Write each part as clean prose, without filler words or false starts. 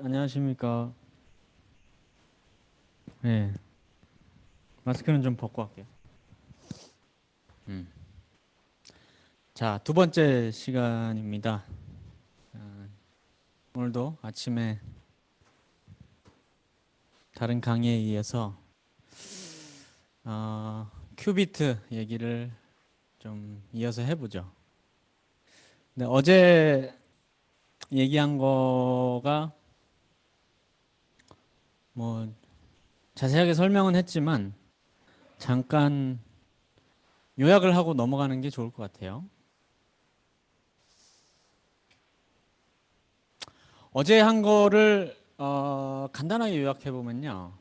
안녕하십니까. 네, 마스크는 좀 벗고 할게요. 음. 자, 두 번째 시간입니다. 오늘도 아침에 다른 강의에 이어서 큐비트 얘기를 좀 이어서 해보죠. 근데 어제 얘기한 거가 뭐 자세하게 설명은 했지만 잠깐 요약을 하고 넘어가는 게 좋을 것 같아요. 어제 한 거를 간단하게 요약해 보면요.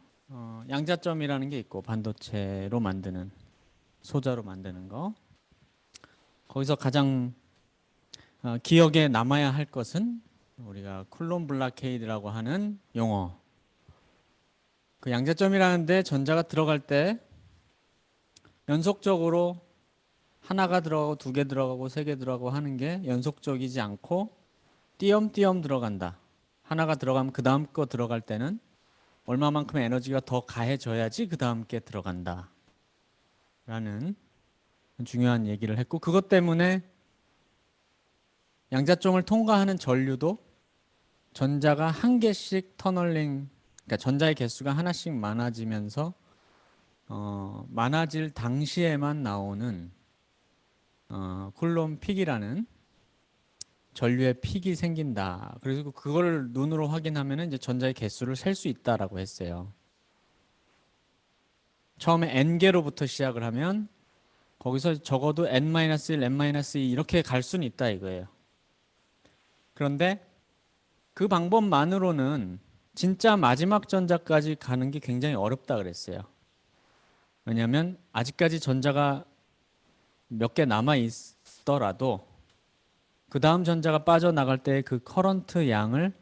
양자점이라는 게 있고 반도체로 만드는 소자로 만드는 거. 거기서 가장 기억에 남아야 할 것은 우리가 쿨론 블라케이드라고 하는 용어. 그 양자점이라는데 전자가 들어갈 때 연속적으로 하나가 들어가고 두 개 들어가고 세 개 들어가고 하는 게 연속적이지 않고 띄엄띄엄 들어간다. 하나가 들어가면 그 다음 거 들어갈 때는 얼마만큼의 에너지가 더 가해져야지 그 다음 게 들어간다. 라는 중요한 얘기를 했고 그것 때문에 양자점을 통과하는 전류도 전자가 한 개씩 터널링, 그러니까 전자의 개수가 하나씩 많아지면서 많아질 당시에만 나오는 쿨론 픽이라는 전류의 픽이 생긴다. 그리고 그걸 눈으로 확인하면 이제 전자의 개수를 셀 수 있다라고 했어요. 처음에 n개로부터 시작을 하면 거기서 적어도 n-1, n-2 이렇게 갈 수는 있다 이거예요. 그런데 그 방법만으로는 진짜 마지막 전자까지 가는 게 굉장히 어렵다 그랬어요. 왜냐하면 아직까지 전자가 몇 개 남아 있더라도 그 다음 전자가 빠져나갈 때 그 커런트 양을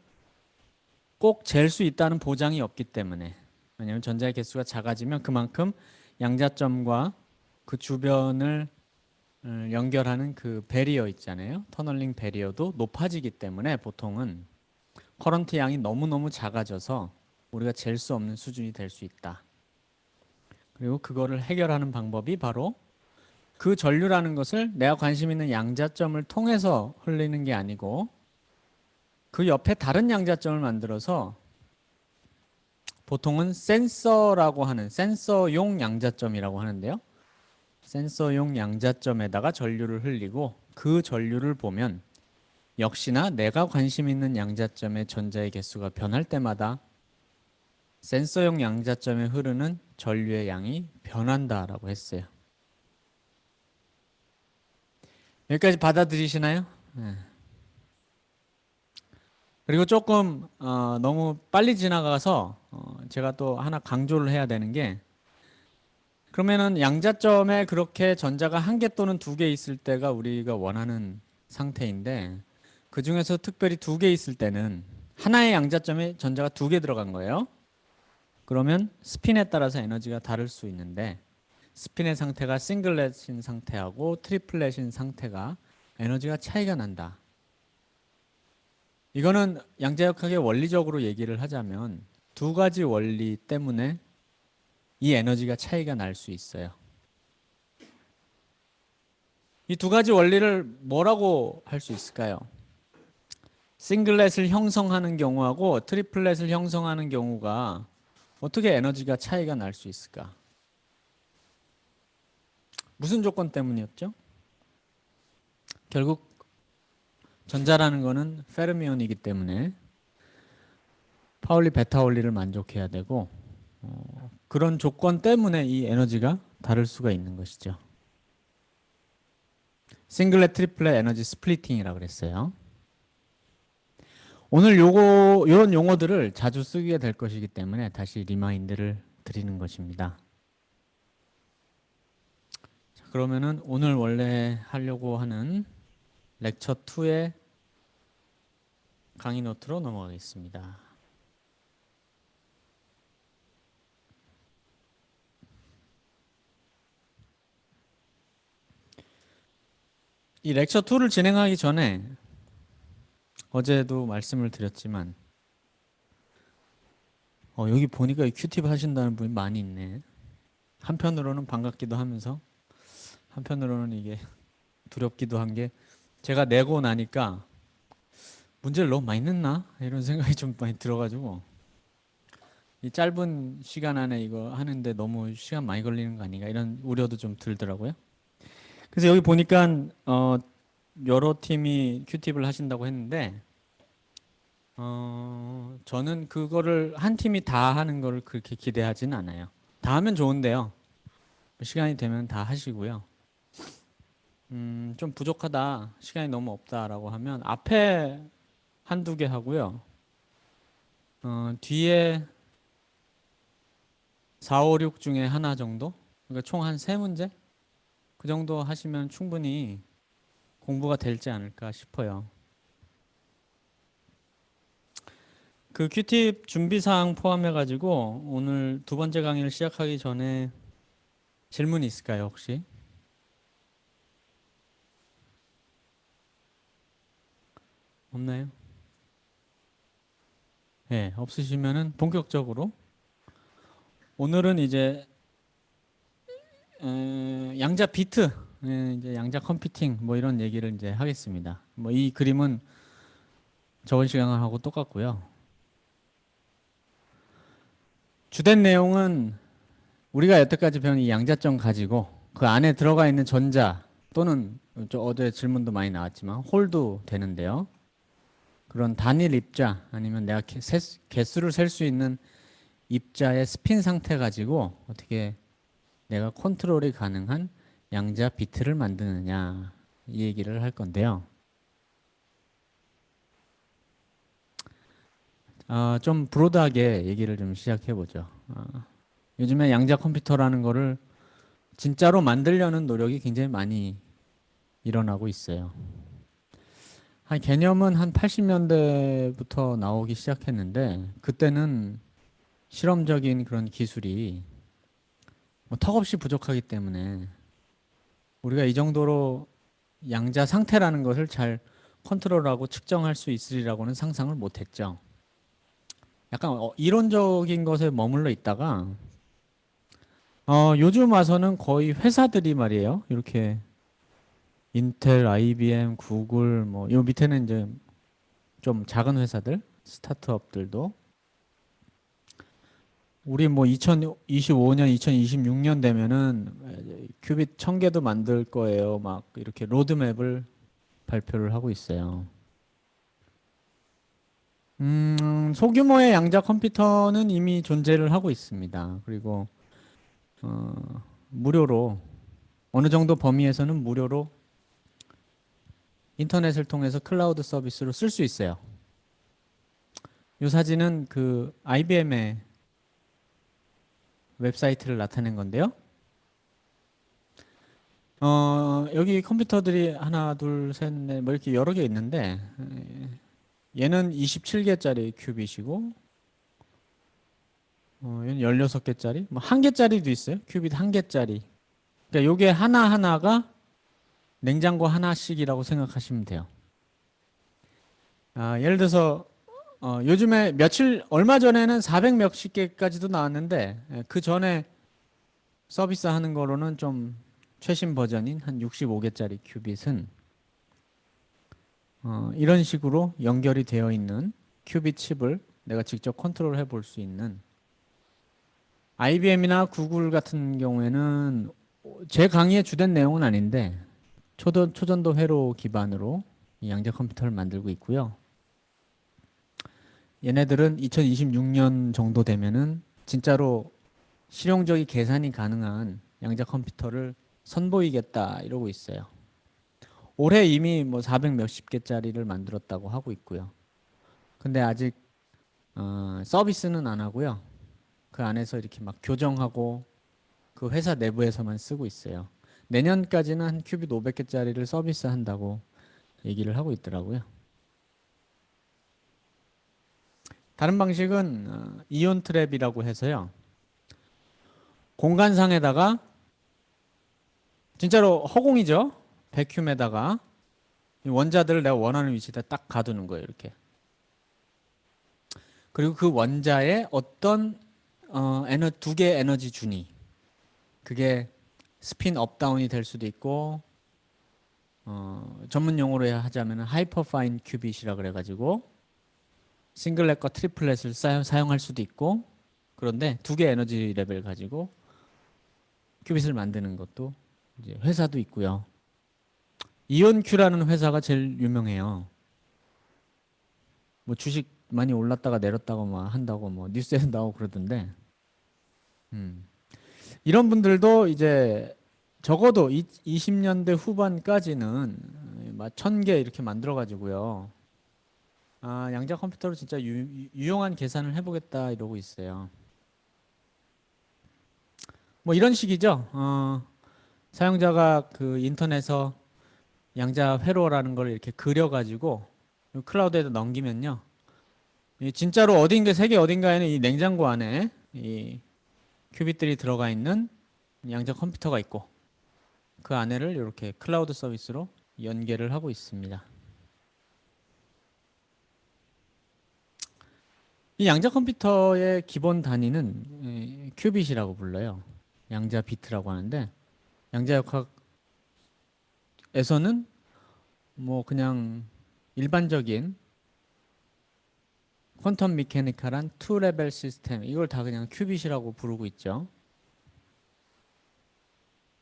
꼭 잴 수 있다는 보장이 없기 때문에. 왜냐하면 전자의 개수가 작아지면 그만큼 양자점과 그 주변을 연결하는 그 배리어 있잖아요. 터널링 배리어도 높아지기 때문에 보통은 커런트 양이 너무너무 작아져서 우리가 잴 수 없는 수준이 될 수 있다. 그리고 그거를 해결하는 방법이 바로 그 전류라는 것을 내가 관심 있는 양자점을 통해서 흘리는 게 아니고 그 옆에 다른 양자점을 만들어서 보통은 센서라고 하는 센서용 양자점이라고 하는데요. 센서용 양자점에다가 전류를 흘리고 그 전류를 보면 역시나 내가 관심 있는 양자점의 전자의 개수가 변할 때마다 센서용 양자점에 흐르는 전류의 양이 변한다라고 했어요. 여기까지 받아들이시나요? 네. 그리고 조금 너무 빨리 지나가서 제가 또 하나 강조를 해야 되는 게 그러면은 양자점에 그렇게 전자가 한 개 또는 두 개 있을 때가 우리가 원하는 상태인데 그 중에서 특별히 두 개 있을 때는 하나의 양자점에 전자가 두 개 들어간 거예요. 그러면 스핀에 따라서 에너지가 다를 수 있는데 스핀의 상태가 싱글렛인 상태하고 트리플렛인 상태가 에너지가 차이가 난다. 이거는 양자역학의 원리적으로 얘기를 하자면 두 가지 원리 때문에 이 에너지가 차이가 날 수 있어요. 이 두 가지 원리를 뭐라고 할 수 있을까요? 싱글렛을 형성하는 경우하고 트리플렛을 형성하는 경우가 어떻게 에너지가 차이가 날 수 있을까? 무슨 조건 때문이었죠? 결국 전자라는 거는 페르미온이기 때문에 파울리 베타 원리를 만족해야 되고 그런 조건 때문에 이 에너지가 다를 수가 있는 것이죠. 싱글렛 트리플렛 에너지 스플리팅이라고 그랬어요. 오늘 요런 용어들을 자주 쓰게 될 것이기 때문에 다시 리마인드를 드리는 것입니다. 자, 그러면은 오늘 원래 하려고 하는 렉처 2의 강의 노트로 넘어가겠습니다. 이 렉처 2를 진행하기 전에 어제도 말씀을 드렸지만 여기 보니까 이 큐팁 하신다는 분이 많이 있네. 한편으로는 반갑기도 하면서 한편으로는 이게 두렵기도 한 게 제가 내고 나니까 문제를 너무 많이 냈나? 이런 생각이 좀 많이 들어가지고 이 짧은 시간 안에 이거 하는데 너무 시간 많이 걸리는 거 아닌가 이런 우려도 좀 들더라고요. 그래서 여기 보니까 여러 팀이 큐팁을 하신다고 했는데 저는 그거를 한 팀이 다 하는 거를 그렇게 기대하지는 않아요. 다 하면 좋은데요. 시간이 되면 다 하시고요. 좀 부족하다, 시간이 너무 없다라고 하면 앞에 한두 개 하고요. 뒤에 4, 5, 6 중에 하나 정도? 그러니까 총 한 세 문제? 그 정도 하시면 충분히 공부가 되지 않을까 싶어요. 그 큐팁 준비사항 포함해가지고 오늘 두 번째 강의를 시작하기 전에 질문이 있을까요, 혹시? 없나요? 네, 없으시면은 본격적으로 오늘은 이제 양자 비트, 이제 양자 컴퓨팅 뭐 이런 얘기를 이제 하겠습니다. 뭐 이 그림은 저번 시간하고 똑같고요. 주된 내용은 우리가 여태까지 배운 이 양자점 가지고 그 안에 들어가 있는 전자 또는 어제 질문도 많이 나왔지만 홀도 되는데요. 그런 단일 입자 아니면 내가 개수를 셀 수 있는 입자의 스핀 상태 가지고 어떻게 내가 컨트롤이 가능한 양자 비트를 만드느냐 이 얘기를 할 건데요. 좀 브로드하게 얘기를 좀 시작해 보죠. 요즘에 양자 컴퓨터라는 거를 진짜로 만들려는 노력이 굉장히 많이 일어나고 있어요. 개념은 한 80년대부터 나오기 시작했는데 그때는 실험적인 그런 기술이 뭐 턱없이 부족하기 때문에 우리가 이 정도로 양자 상태라는 것을 잘 컨트롤하고 측정할 수 있으리라고는 상상을 못했죠. 약간 이론적인 것에 머물러 있다가 요즘 와서는 거의 회사들이 말이에요. 이렇게 인텔, IBM, 구글 뭐 요 밑에는 이제 좀 작은 회사들, 스타트업들도 우리 뭐 2025년, 2026년 되면은 큐빗 1000개도 만들 거예요. 막 이렇게 로드맵을 발표를 하고 있어요. 소규모의 양자 컴퓨터는 이미 존재를 하고 있습니다. 그리고 어, 무료로 어느 정도 범위에서는 무료로 인터넷을 통해서 클라우드 서비스로 쓸 수 있어요. 이 사진은 그 IBM의 웹사이트를 나타낸 건데요. 여기 컴퓨터들이 하나, 둘, 셋, 넷, 뭐 이렇게 여러 개 있는데, 얘는 27개짜리 큐빗이고, 얘는 16개짜리, 뭐 1개짜리도 있어요. 큐빗 1개짜리. 그러니까 요게 하나하나가 냉장고 하나씩이라고 생각하시면 돼요. 예를 들어서, 요즘에 얼마 전에는 400 몇십 개까지도 나왔는데, 그 전에 서비스 하는 거로는 좀 최신 버전인 한 65개짜리 큐빗은 이런 식으로 연결이 되어 있는 큐빗 칩을 내가 직접 컨트롤 해볼 수 있는 IBM이나 구글 같은 경우에는 제 강의의 주된 내용은 아닌데 초전도 회로 기반으로 이 양자 컴퓨터를 만들고 있고요. 얘네들은 2026년 정도 되면은 진짜로 실용적인 계산이 가능한 양자 컴퓨터를 선보이겠다 이러고 있어요. 올해 이미 뭐 400 몇십 개짜리를 만들었다고 하고 있고요. 근데 아직 서비스는 안 하고요. 그 안에서 이렇게 막 교정하고 그 회사 내부에서만 쓰고 있어요. 내년까지는 한 큐빗 500개짜리를 서비스한다고 얘기를 하고 있더라고요. 다른 방식은 이온 트랩이라고 해서요. 공간상에다가 진짜로 허공이죠. 백큐에다가 원자들을 내가 원하는 위치에다 딱 가두는 거예요. 이렇게. 그리고 그 원자에 어떤 두 개의 에너지 주니 그게 스핀 업다운이 될 수도 있고 전문 용어로 하자면 하이퍼파인 큐빗이라 그래가지고 싱글렛과 트리플렛을 사용할 수도 있고 그런데 두 개의 에너지 레벨 가지고 큐빗을 만드는 것도 이제 회사도 있고요. 이온큐라는 회사가 제일 유명해요. 뭐 주식 많이 올랐다가 내렸다가 뭐 한다고 뭐 뉴스에 나오고 그러던데 이런 분들도 이제 적어도 20년대 후반까지는 막 1000개 이렇게 만들어 가지고요. 양자 컴퓨터로 진짜 유용한 계산을 해보겠다 이러고 있어요. 뭐 이런 식이죠. 사용자가 그 인터넷에서 양자 회로라는 걸 이렇게 그려가지고 클라우드에다 넘기면요. 진짜로 어딘가 세계 어딘가에는 이 냉장고 안에 이 큐빗들이 들어가 있는 양자 컴퓨터가 있고 그 안에를 이렇게 클라우드 서비스로 연계를 하고 있습니다. 이 양자 컴퓨터의 기본 단위는 큐빗이라고 불러요. 양자 비트라고 하는데 양자역학에서는 뭐 그냥 일반적인 퀀텀 미케니컬한 투 레벨 시스템 이걸 다 그냥 큐빗이라고 부르고 있죠.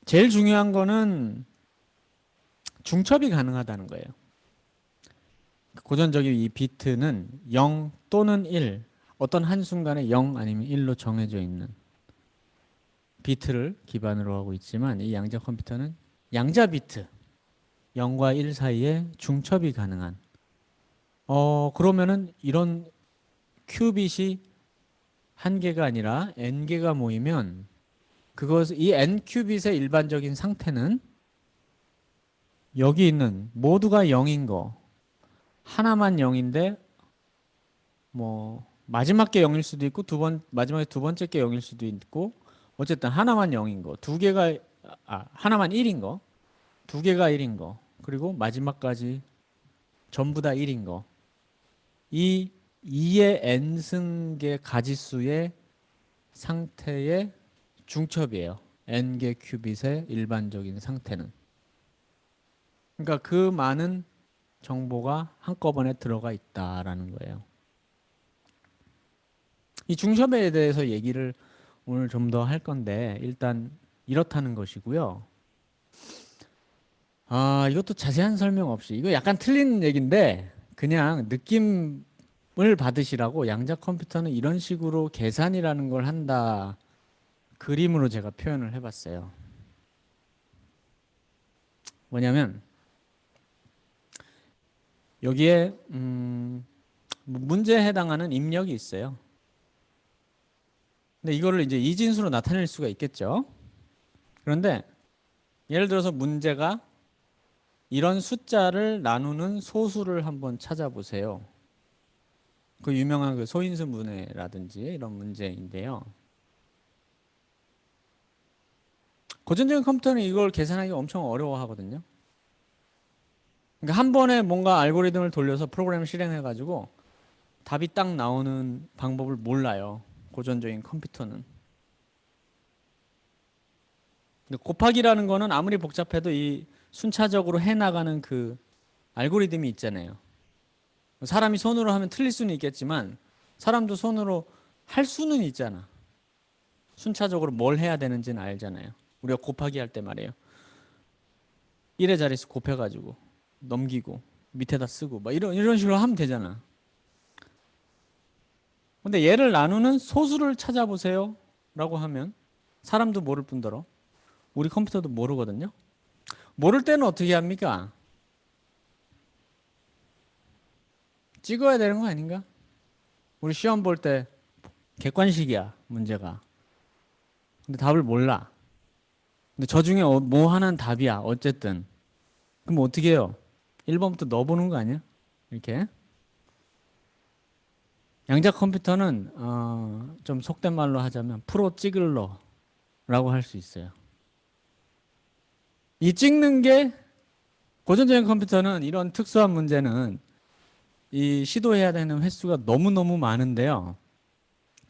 제일 중요한 거는 중첩이 가능하다는 거예요. 고전적인 이 비트는 0 또는 1 어떤 한순간에 0 아니면 1로 정해져 있는 비트를 기반으로 하고 있지만 이 양자 컴퓨터는 양자 비트 0과 1 사이에 중첩이 가능한 그러면은 이런 큐빗이 한 개가 아니라 n 개가 모이면 이 n 큐빗의 일반적인 상태는 여기 있는 모두가 0인 거 하나만 0인데 뭐 마지막 게 0일 수도 있고 마지막에 두 번째 게 0일 수도 있고 어쨌든 하나만 0인 거 두 개가 하나만 1인 거 두 개가 1인 거 그리고 마지막까지 전부 다 1인 거 이 2의 n승계 가지수의 상태의 중첩이에요. n개 큐빗의 일반적인 상태는. 그러니까 그 많은 정보가 한꺼번에 들어가 있다라는 거예요. 이 중첩에 대해서 얘기를 오늘 좀 더 할 건데 일단 이렇다는 것이고요. 이것도 자세한 설명 없이 이거 약간 틀린 얘기인데 그냥 느낌을 받으시라고 양자 컴퓨터는 이런 식으로 계산이라는 걸 한다. 그림으로 제가 표현을 해봤어요. 뭐냐면 여기에 문제에 해당하는 입력이 있어요. 근데 이거를 이제 이진수로 나타낼 수가 있겠죠. 그런데 예를 들어서 문제가 이런 숫자를 나누는 소수를 한번 찾아보세요. 그 유명한 그 소인수 문해라든지 이런 문제인데요. 고전적인 컴퓨터는 이걸 계산하기 엄청 어려워하거든요. 그러니까 한 번에 뭔가 알고리즘을 돌려서 프로그램을 실행해가지고 답이 딱 나오는 방법을 몰라요. 고전적인 컴퓨터는. 근데 곱하기라는 거는 아무리 복잡해도 이 순차적으로 해나가는 그 알고리즘이 있잖아요. 사람이 손으로 하면 틀릴 수는 있겠지만 사람도 손으로 할 수는 있잖아. 순차적으로 뭘 해야 되는지는 알잖아요. 우리가 곱하기 할 때 말이에요. 1의 자릿수 곱해가지고 넘기고 밑에다 쓰고 막 이런 식으로 하면 되잖아. 근데 얘를 나누는 소수를 찾아보세요 라고 하면 사람도 모를 뿐더러 우리 컴퓨터도 모르거든요. 모를 때는 어떻게 합니까? 찍어야 되는 거 아닌가? 우리 시험 볼 때 객관식이야 문제가. 근데 답을 몰라. 근데 저 중에 뭐 하나는 답이야 어쨌든. 그럼 어떻게 해요? 1번부터 넣어보는 거 아니야? 이렇게. 양자 컴퓨터는 좀 속된 말로 하자면 프로 찍을러라고 할 수 있어요. 이 찍는 게 고전적인 컴퓨터는 이런 특수한 문제는 이 시도해야 되는 횟수가 너무너무 많은데요.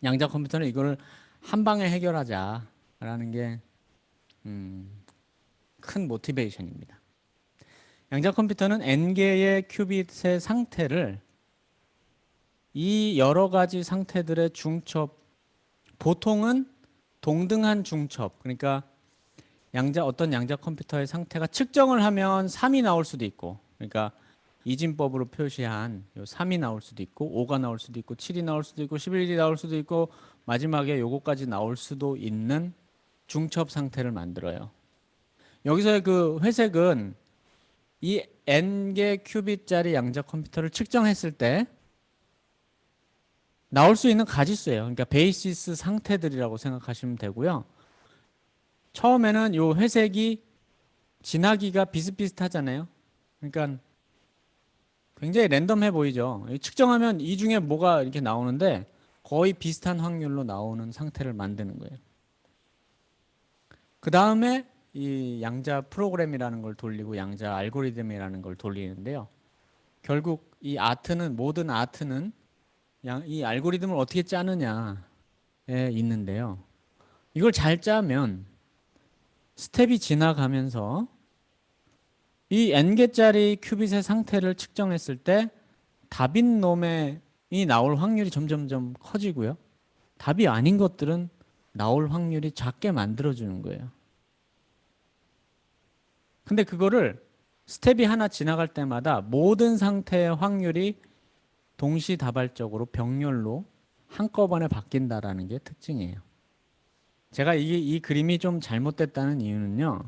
양자 컴퓨터는 이걸 한 방에 해결하자라는 게 큰 모티베이션입니다. 양자 컴퓨터는 n개의 큐빗의 상태를 이 여러 가지 상태들의 중첩, 보통은 동등한 중첩, 그러니까 어떤 양자 컴퓨터의 상태가 측정을 하면 3이 나올 수도 있고, 그러니까 이진법으로 표시한 3이 나올 수도 있고 5가 나올 수도 있고 7이 나올 수도 있고 11이 나올 수도 있고 마지막에 요거까지 나올 수도 있는 중첩 상태를 만들어요. 여기서의 그 회색은 이 n개 큐빗짜리 양자 컴퓨터를 측정했을 때 나올 수 있는 가지수예요. 그러니까 베이시스 상태들이라고 생각하시면 되고요. 처음에는 요 회색이 진하기가 비슷비슷하잖아요. 그러니까 굉장히 랜덤해 보이죠. 측정하면 이 중에 뭐가 이렇게 나오는데 거의 비슷한 확률로 나오는 상태를 만드는 거예요. 그 다음에 이 양자 프로그램이라는 걸 돌리고 양자 알고리즘이라는 걸 돌리는데요. 결국 이 모든 아트는 이 알고리즘을 어떻게 짜느냐에 있는데요. 이걸 잘 짜면 스텝이 지나가면서 이 n개짜리 큐빗의 상태를 측정했을 때 답인 놈이 나올 확률이 점점점 커지고요. 답이 아닌 것들은 나올 확률이 작게 만들어주는 거예요. 근데 그거를 스텝이 하나 지나갈 때마다 모든 상태의 확률이 동시다발적으로 병렬로 한꺼번에 바뀐다라는 게 특징이에요. 제가 이 그림이 좀 잘못됐다는 이유는요.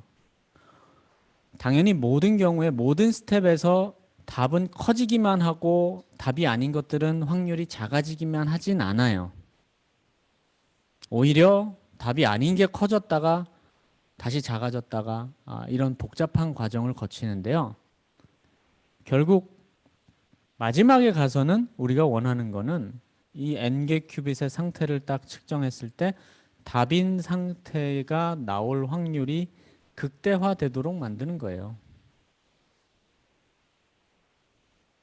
당연히 모든 경우에 모든 스텝에서 답은 커지기만 하고 답이 아닌 것들은 확률이 작아지기만 하진 않아요. 오히려 답이 아닌 게 커졌다가 다시 작아졌다가 이런 복잡한 과정을 거치는데요. 결국 마지막에 가서는 우리가 원하는 거는 이 n개 큐빗의 상태를 딱 측정했을 때 답인 상태가 나올 확률이 극대화되도록 만드는 거예요.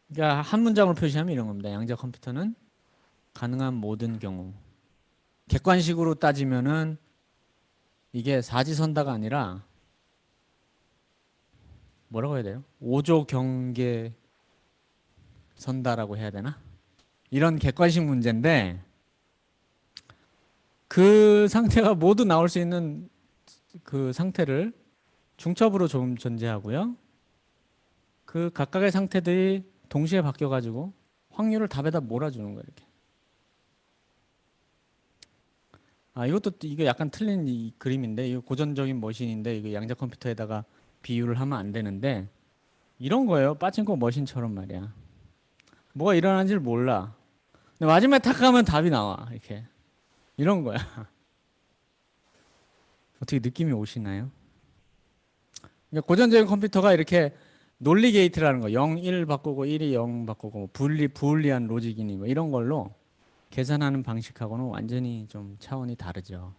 그러니까 한 문장으로 표시하면 이런 겁니다. 양자 컴퓨터는 가능한 모든 경우. 객관식으로 따지면은 이게 사지선다가 아니라 뭐라고 해야 돼요? 5조 경계 선다라고 해야 되나? 이런 객관식 문제인데 그 상태가 모두 나올 수 있는 그 상태를 중첩으로 좀 전제하고요. 그 각각의 상태들이 동시에 바뀌어가지고 확률을 답에다 몰아주는 거예요. 이렇게. 이거 약간 틀린 이 그림인데 이거 고전적인 머신인데 이거 양자 컴퓨터에다가 비유를 하면 안 되는데 이런 거예요. 빠친코 머신처럼 말이야. 뭐가 일어나는지를 몰라. 근데 마지막에 탁 하면 답이 나와. 이렇게. 이런 거야. 어떻게 느낌이 오시나요? 그러니까 고전적인 컴퓨터가 이렇게 논리 게이트라는 거 0, 1 바꾸고 1이 0 바꾸고 뭐 부울리안 로직이니 뭐 이런 걸로 계산하는 방식하고는 완전히 좀 차원이 다르죠.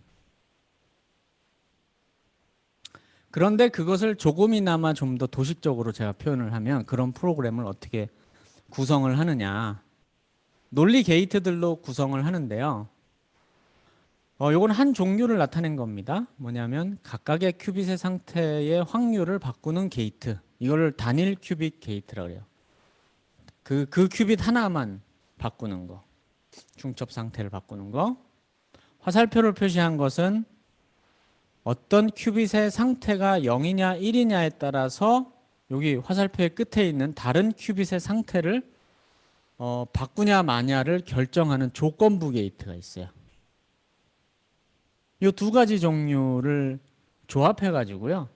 그런데 그것을 조금이나마 좀 더 도식적으로 제가 표현을 하면 그런 프로그램을 어떻게 구성을 하느냐. 논리 게이트들로 구성을 하는데요. 요건 한 종류를 나타낸 겁니다. 뭐냐면 각각의 큐빗의 상태의 확률을 바꾸는 게이트. 이거를 단일 큐빗 게이트라고 해요. 그 큐빗 하나만 바꾸는 거. 중첩 상태를 바꾸는 거. 화살표를 표시한 것은 어떤 큐빗의 상태가 0이냐 1이냐에 따라서 여기 화살표의 끝에 있는 다른 큐빗의 상태를 바꾸냐 마냐를 결정하는 조건부 게이트가 있어요. 이 두 가지 종류를 조합해 가지고요.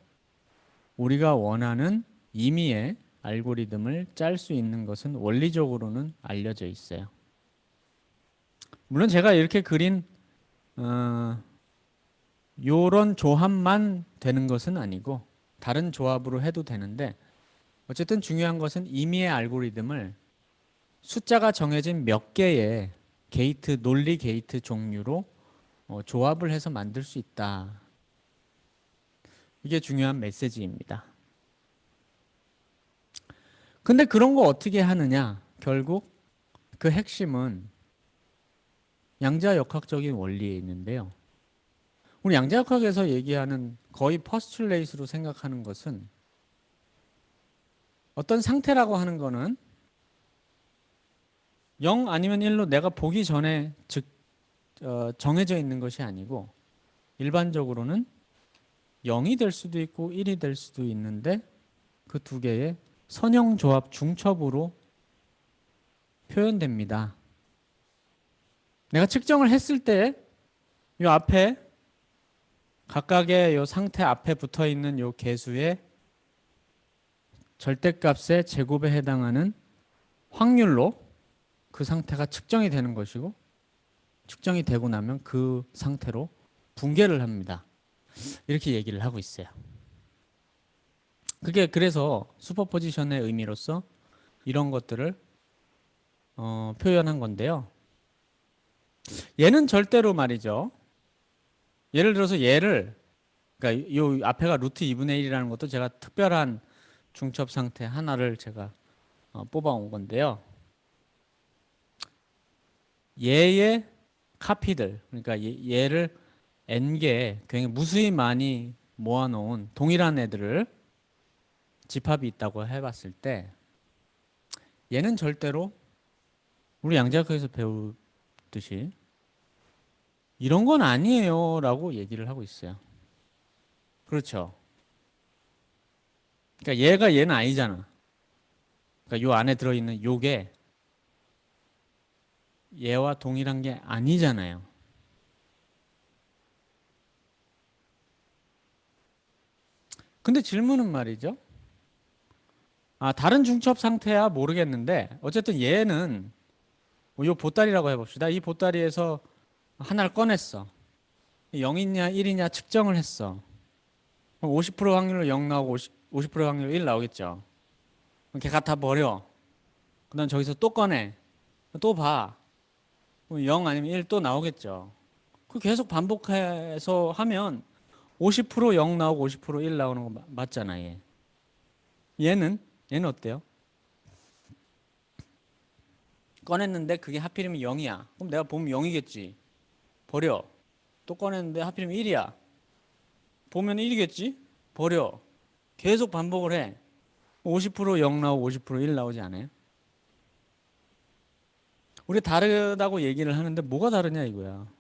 우리가 원하는 임의의 알고리즘을 짤 수 있는 것은 원리적으로는 알려져 있어요. 물론 제가 이렇게 그린 요런 조합만 되는 것은 아니고 다른 조합으로 해도 되는데 어쨌든 중요한 것은 임의의 알고리즘을 숫자가 정해진 몇 개의 게이트, 논리 게이트 종류로 조합을 해서 만들 수 있다. 이게 중요한 메시지입니다. 근데 그런 거 어떻게 하느냐? 결국 그 핵심은 양자역학적인 원리에 있는데요. 우리 양자역학에서 얘기하는 거의 퍼스툴레이트로 생각하는 것은 어떤 상태라고 하는 거는 0 아니면 1로 내가 보기 전에 정해져 있는 것이 아니고 일반적으로는 0이 될 수도 있고 1이 될 수도 있는데 그 두 개의 선형조합 중첩으로 표현됩니다. 내가 측정을 했을 때 이 앞에 각각의 이 상태 앞에 붙어 있는 이 개수의 절대값의 제곱에 해당하는 확률로 그 상태가 측정이 되는 것이고 측정이 되고 나면 그 상태로 붕괴를 합니다. 이렇게 얘기를 하고 있어요. 그게 그래서 슈퍼포지션의 의미로서 이런 것들을 표현한 건데요. 얘는 절대로 말이죠. 예를 들어서 그러니까 이 앞에가 루트 2분의 1이라는 것도 제가 특별한 중첩 상태 하나를 제가 뽑아온 건데요. 얘의 카피들, 그러니까 얘를 n개 굉장히 무수히 많이 모아놓은 동일한 애들을 집합이 있다고 해봤을 때 얘는 절대로 우리 양자역학에서 배우듯이 이런 건 아니에요 라고 얘기를 하고 있어요. 그렇죠. 그러니까 얘는 아니잖아. 그러니까 요 안에 들어있는 요게 얘와 동일한 게 아니잖아요. 근데 질문은 말이죠. 다른 중첩 상태야 모르겠는데 어쨌든 얘는 요 보따리라고 해봅시다. 이 보따리에서 하나를 꺼냈어. 0이냐 1이냐 측정을 했어. 50% 확률로 0 나오고 50% 확률로 1 나오겠죠. 걔 갖다 버려. 그 다음 저기서 또 꺼내. 또 봐. 0 아니면 1 또 나오겠죠. 그 계속 반복해서 하면 50% 0 나오고 50% 1 나오는 거 맞잖아, 얘. 얘는 어때요? 꺼냈는데 그게 하필이면 0이야. 그럼 내가 보면 0이겠지. 버려. 또 꺼냈는데 하필이면 1이야. 보면 1이겠지? 버려. 계속 반복을 해. 50% 0 나오고 50% 1 나오지 않아요? 우리 다르다고 얘기를 하는데 뭐가 다르냐 이거야.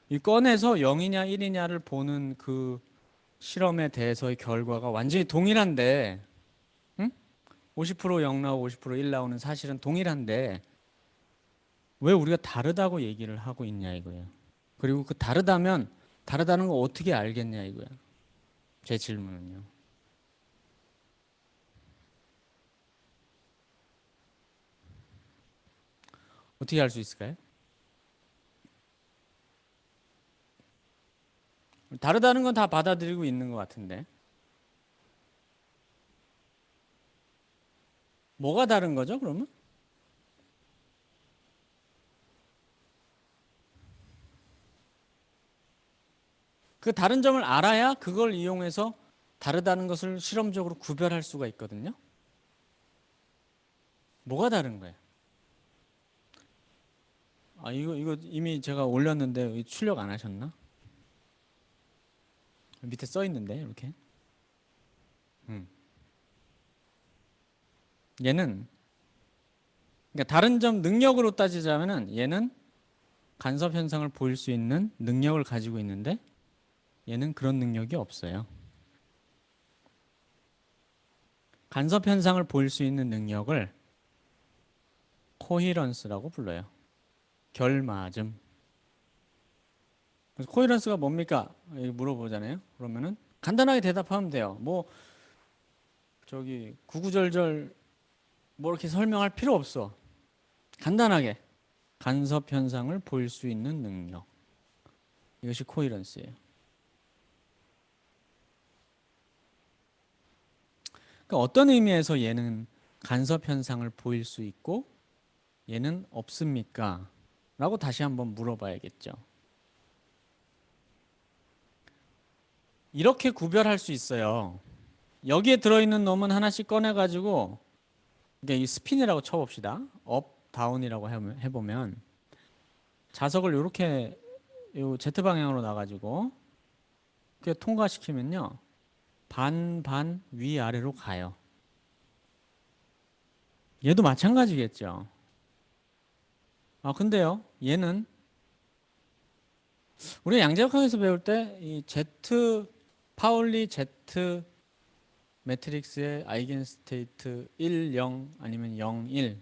이 꺼내서 0이냐 1이냐를 보는 그 실험에 대해서의 결과가 완전히 동일한데, 응? 50% 0 나오고 50% 1 나오는 사실은 동일한데 왜 우리가 다르다고 얘기를 하고 있냐 이거예요. 그리고 그 다르다는 거 어떻게 알겠냐 이거야. 제 질문은요. 어떻게 알 수 있을까요? 다르다는 건 다 받아들이고 있는 것 같은데 뭐가 다른 거죠 그러면? 그 다른 점을 알아야 그걸 이용해서 다르다는 것을 실험적으로 구별할 수가 있거든요. 뭐가 다른 거예요? 이거 이미 제가 올렸는데 출력 안 하셨나? 밑에 써 있는데 이렇게. 얘는 그러니까 다른 점 능력으로 따지자면은 얘는 간섭 현상을 보일 수 있는 능력을 가지고 있는데 얘는 그런 능력이 없어요. 간섭 현상을 보일 수 있는 능력을 코히런스라고 불러요. 결맞음. 그래서 코히런스가 뭡니까? 물어보잖아요. 그러면은 간단하게 대답하면 돼요. 뭐 저기 구구절절 뭐 이렇게 설명할 필요 없어. 간단하게 간섭 현상을 보일 수 있는 능력. 이것이 코히런스예요. 그러니까 어떤 의미에서 얘는 간섭 현상을 보일 수 있고 얘는 없습니까? 라고 다시 한번 물어봐야겠죠. 이렇게 구별할 수 있어요. 여기에 들어있는 놈은 하나씩 꺼내가지고 그러니까 이 스핀이라고 쳐봅시다. 업, 다운이라고 해보면 자석을 이렇게 요 Z 방향으로 놔가지고 이렇게 통과시키면요, 반 위아래로 가요. 얘도 마찬가지겠죠. 아 근데요, 얘는 우리 양자역학에서 배울 때 이 Z 파울리 Z 매트릭스의 아이겐 스테이트 1, 0 아니면 0, 1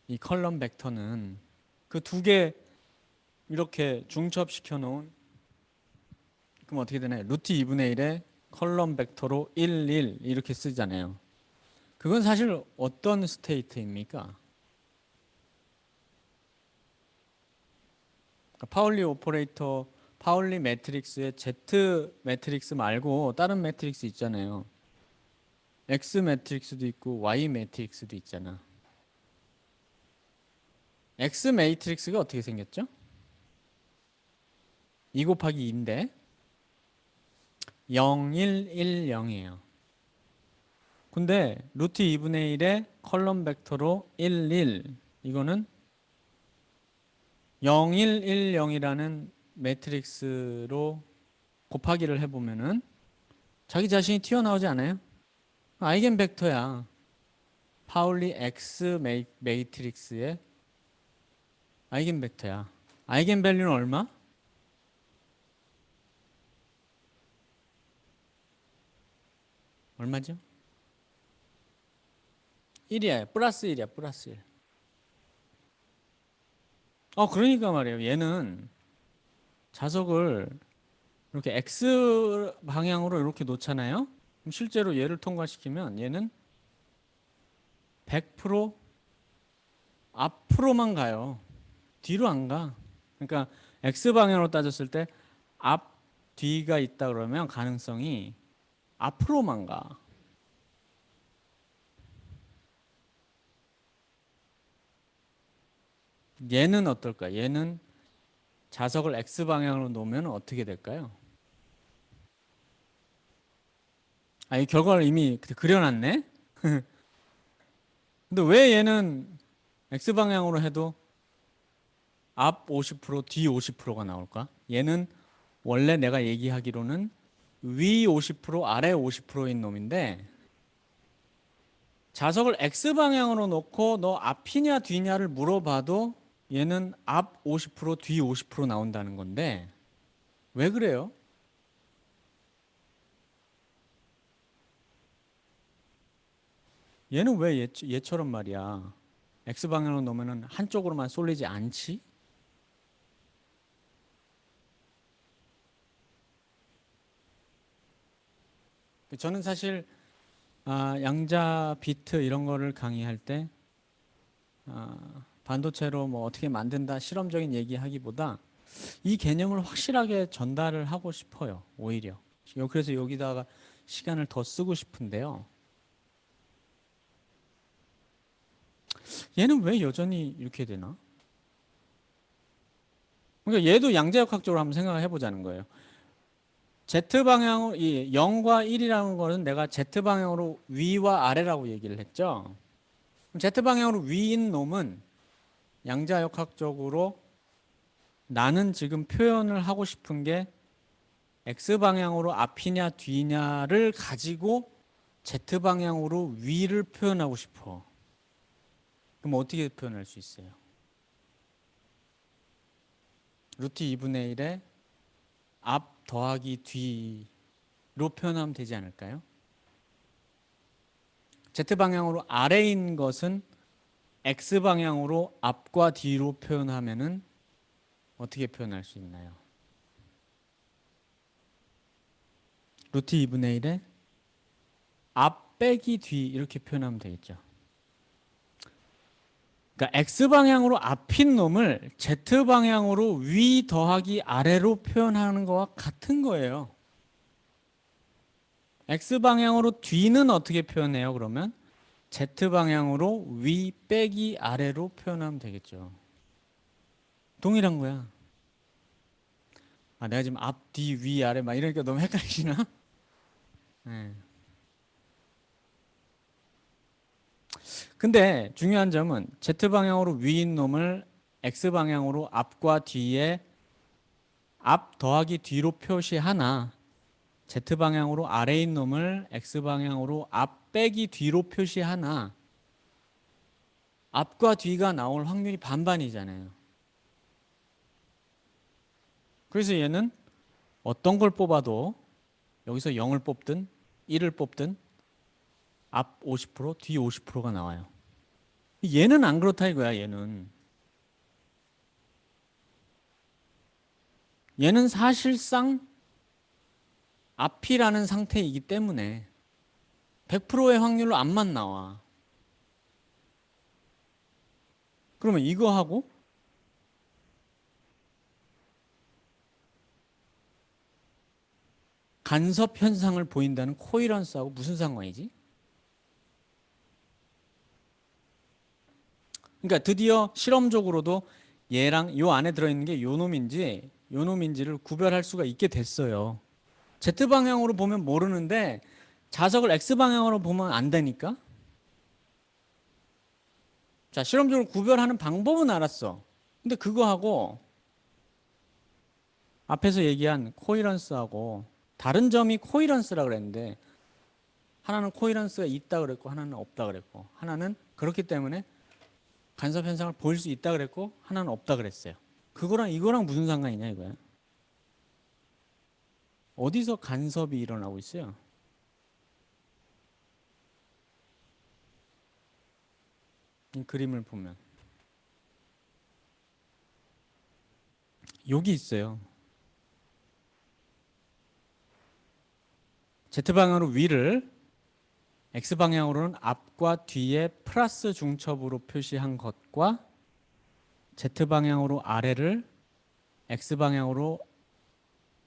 이 컬럼 벡터는 그 두 개 이렇게 중첩시켜 놓은, 그럼 어떻게 되나요? 루트 2분의 1의 컬럼 벡터로 1, 1 이렇게 쓰잖아요. 그건 사실 어떤 스테이트입니까? 그러니까 파울리 오퍼레이터, 파울리 매트릭스의 Z 매트릭스 말고 다른 매트릭스 있잖아요. X 매트릭스도 있고 Y 매트릭스도 있잖아. X 매트릭스가 어떻게 생겼죠? 2 곱하기 2인데 0, 1, 1, 0이에요. 근데 루트 2분의 1의 컬럼 벡터로 1, 1 이거는 0, 1, 1, 0이라는 매트릭스로 곱하기를 해보면은 자기 자신이 튀어나오지 않아요? 아이겐 벡터야. 파울리 X 매트릭스의 아이겐 벡터야. 아이겐 밸류는 얼마? 얼마죠? 1이야. 플러스 1이야. 플러스 1. 그러니까 말이에요. 얘는 자석을 이렇게 X 방향으로 이렇게 놓잖아요. 그럼 실제로 얘를 통과시키면 얘는 100% 앞으로만 가요. 뒤로 안 가. 그러니까 X 방향으로 따졌을 때 앞, 뒤가 있다 그러면 가능성이 앞으로만 가. 얘는 어떨까? 얘는 자석을 X 방향으로 놓으면 어떻게 될까요? 이 결과를 이미 그려놨네? 근데 왜 얘는 X 방향으로 해도 앞 50%, 뒤 50%가 나올까? 얘는 원래 내가 얘기하기로는 위 50%, 아래 50%인 놈인데 자석을 X방향으로 놓고 너 앞이냐 뒤냐를 물어봐도 얘는 앞 50%, 뒤 50% 나온다는 건데 왜 그래요? 얘는 왜 얘처럼 말이야. X방향으로 놓으면 한쪽으로만 쏠리지 않지? 저는 사실 양자 비트 이런 거를 강의할 때 반도체로 뭐 어떻게 만든다 실험적인 얘기하기보다 이 개념을 확실하게 전달을 하고 싶어요. 오히려. 그래서 여기다가 시간을 더 쓰고 싶은데요. 얘는 왜 여전히 이렇게 되나? 그러니까 얘도 양자역학적으로 한번 생각을 해보자는 거예요. Z방향으로, 이 0과 1이라는 거는 내가 Z방향으로 위와 아래라고 얘기를 했죠. 그럼 Z방향으로 위인 놈은 양자역학적으로 나는 지금 표현을 하고 싶은 게 X방향으로 앞이냐 뒤냐를 가지고 Z방향으로 위를 표현하고 싶어. 그럼 어떻게 표현할 수 있어요? 루트 2분의 1에 앞 더하기 뒤로 표현하면 되지 않을까요? Z방향으로 아래인 것은 X방향으로 앞과 뒤로 표현하면은 어떻게 표현할 수 있나요? 루트 2분의 1에 앞 빼기 뒤 이렇게 표현하면 되겠죠. 그러니까 X방향으로 앞인 놈을 Z방향으로 위 더하기 아래로 표현하는 거와 같은 거예요. X방향으로 뒤는 어떻게 표현해요, 그러면? Z방향으로 위 빼기 아래로 표현하면 되겠죠. 동일한 거야. 내가 지금 앞, 뒤, 위, 아래 막 이러니까 너무 헷갈리시나? 네. 근데 중요한 점은 Z방향으로 위인 놈을 X방향으로 앞과 뒤에 앞 더하기 뒤로 표시하나 Z방향으로 아래인 놈을 X방향으로 앞 빼기 뒤로 표시하나 앞과 뒤가 나올 확률이 반반이잖아요. 그래서 얘는 어떤 걸 뽑아도 여기서 0을 뽑든 1을 뽑든 앞 50%, 뒤 50%가 나와요. 얘는 안 그렇다 이거야, 얘는 사실상 앞이라는 상태이기 때문에 100%의 확률로 앞만 나와. 그러면 이거하고 간섭 현상을 보인다는 코이런스하고 무슨 상관이지? 그러니까 드디어 실험적으로도 얘랑 요 안에 들어있는 게 요 놈인지를 구별할 수가 있게 됐어요. Z방향으로 보면 모르는데 자석을 X방향으로 보면 안다니까? 자, 실험적으로 구별하는 방법은 알았어. 근데 그거하고 앞에서 얘기한 코이런스하고 다른 점이 코이런스라 그랬는데 하나는 코이런스가 있다 그랬고 하나는 없다 그랬고 하나는 그렇기 때문에 간섭 현상을 보일 수 있다 그랬고 하나는 없다 그랬어요. 그거랑 이거랑 무슨 상관이냐 이거야. 어디서 간섭이 일어나고 있어요? 이 그림을 보면 여기 있어요. Z방향으로 위를 X방향으로는 앞과 뒤에 플러스 중첩으로 표시한 것과 Z방향으로 아래를 X방향으로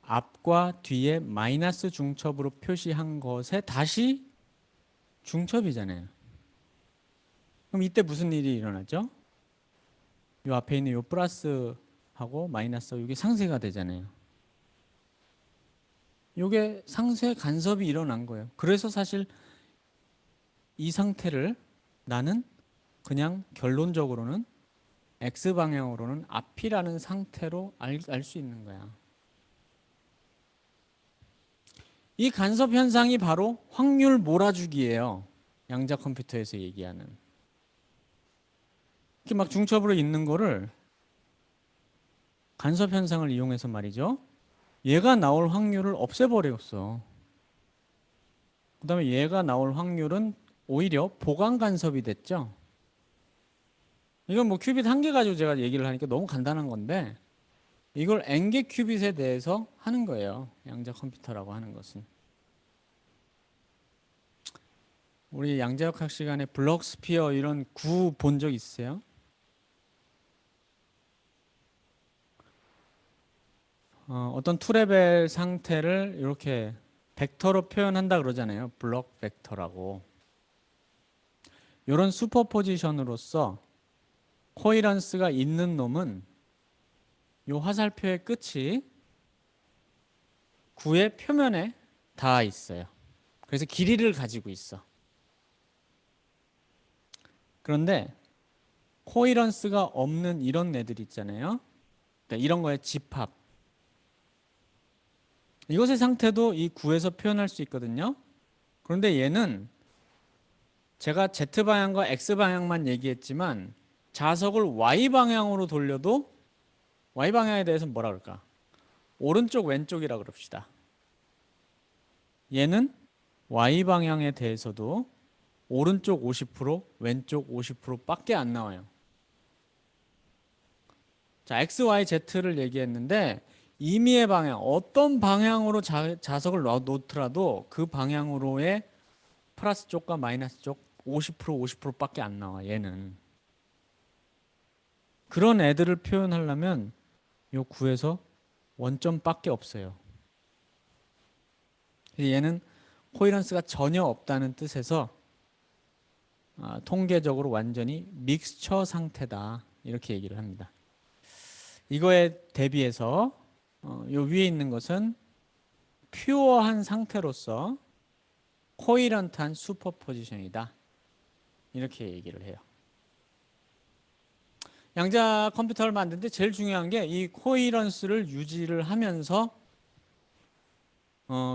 앞과 뒤에 마이너스 중첩으로 표시한 것에 다시 중첩이잖아요. 그럼 이때 무슨 일이 일어나죠? 이 앞에 있는 이 플러스하고 마이너스하고 이게 상쇄가 되잖아요. 이게 상쇄 간섭이 일어난 거예요. 그래서 사실 이 상태를 나는 그냥 결론적으로는 X방향으로는 앞이라는 상태로 알 수 있는 거야. 이 간섭 현상이 바로 확률 몰아주기예요. 양자 컴퓨터에서 얘기하는. 이렇게 막 중첩으로 있는 거를 간섭 현상을 이용해서 말이죠. 얘가 나올 확률을 없애버렸어. 그 다음에 얘가 나올 확률은 오히려 보강 간섭이 됐죠. 이건 뭐 큐빗 한 개 가지고 제가 얘기를 하니까 너무 간단한 건데 이걸 n개 큐빗에 대해서 하는 거예요. 양자 컴퓨터라고 하는 것은. 우리 양자역학 시간에 블럭 스피어 이런 구 본 적 있으세요? 어떤 투레벨 상태를 이렇게 벡터로 표현한다 그러잖아요. 블럭 벡터라고. 이런 슈퍼포지션으로서 코이런스가 있는 놈은 이 화살표의 끝이 구의 표면에 닿아 있어요. 그래서 길이를 가지고 있어. 그런데 코이런스가 없는 이런 애들 있잖아요. 그러니까 이런 거에 집합. 이것의 상태도 이 구에서 표현할 수 있거든요. 그런데 얘는 제가 Z방향과 X방향만 얘기했지만 자석을 Y방향으로 돌려도 Y방향에 대해서는 뭐라 그럴까? 오른쪽 왼쪽이라 그럽시다. 얘는 Y방향에 대해서도 오른쪽 50% 왼쪽 50%밖에 안 나와요. 자, X, Y, Z를 얘기했는데 임의의 방향, 어떤 방향으로 자석을 놓더라도 그 방향으로의 플러스 쪽과 마이너스 쪽 50% 50%밖에 안 나와. 얘는. 그런 애들을 표현하려면 요 구에서 원점밖에 없어요. 얘는 코이런스가 전혀 없다는 뜻에서 통계적으로 완전히 믹스처 상태다. 이렇게 얘기를 합니다. 이거에 대비해서 요 위에 있는 것은 퓨어한 상태로서 코이런트한 슈퍼포지션이다. 이렇게 얘기를 해요. 양자 컴퓨터를 만드는데 제일 중요한 게 이 코이런스를 유지를 하면서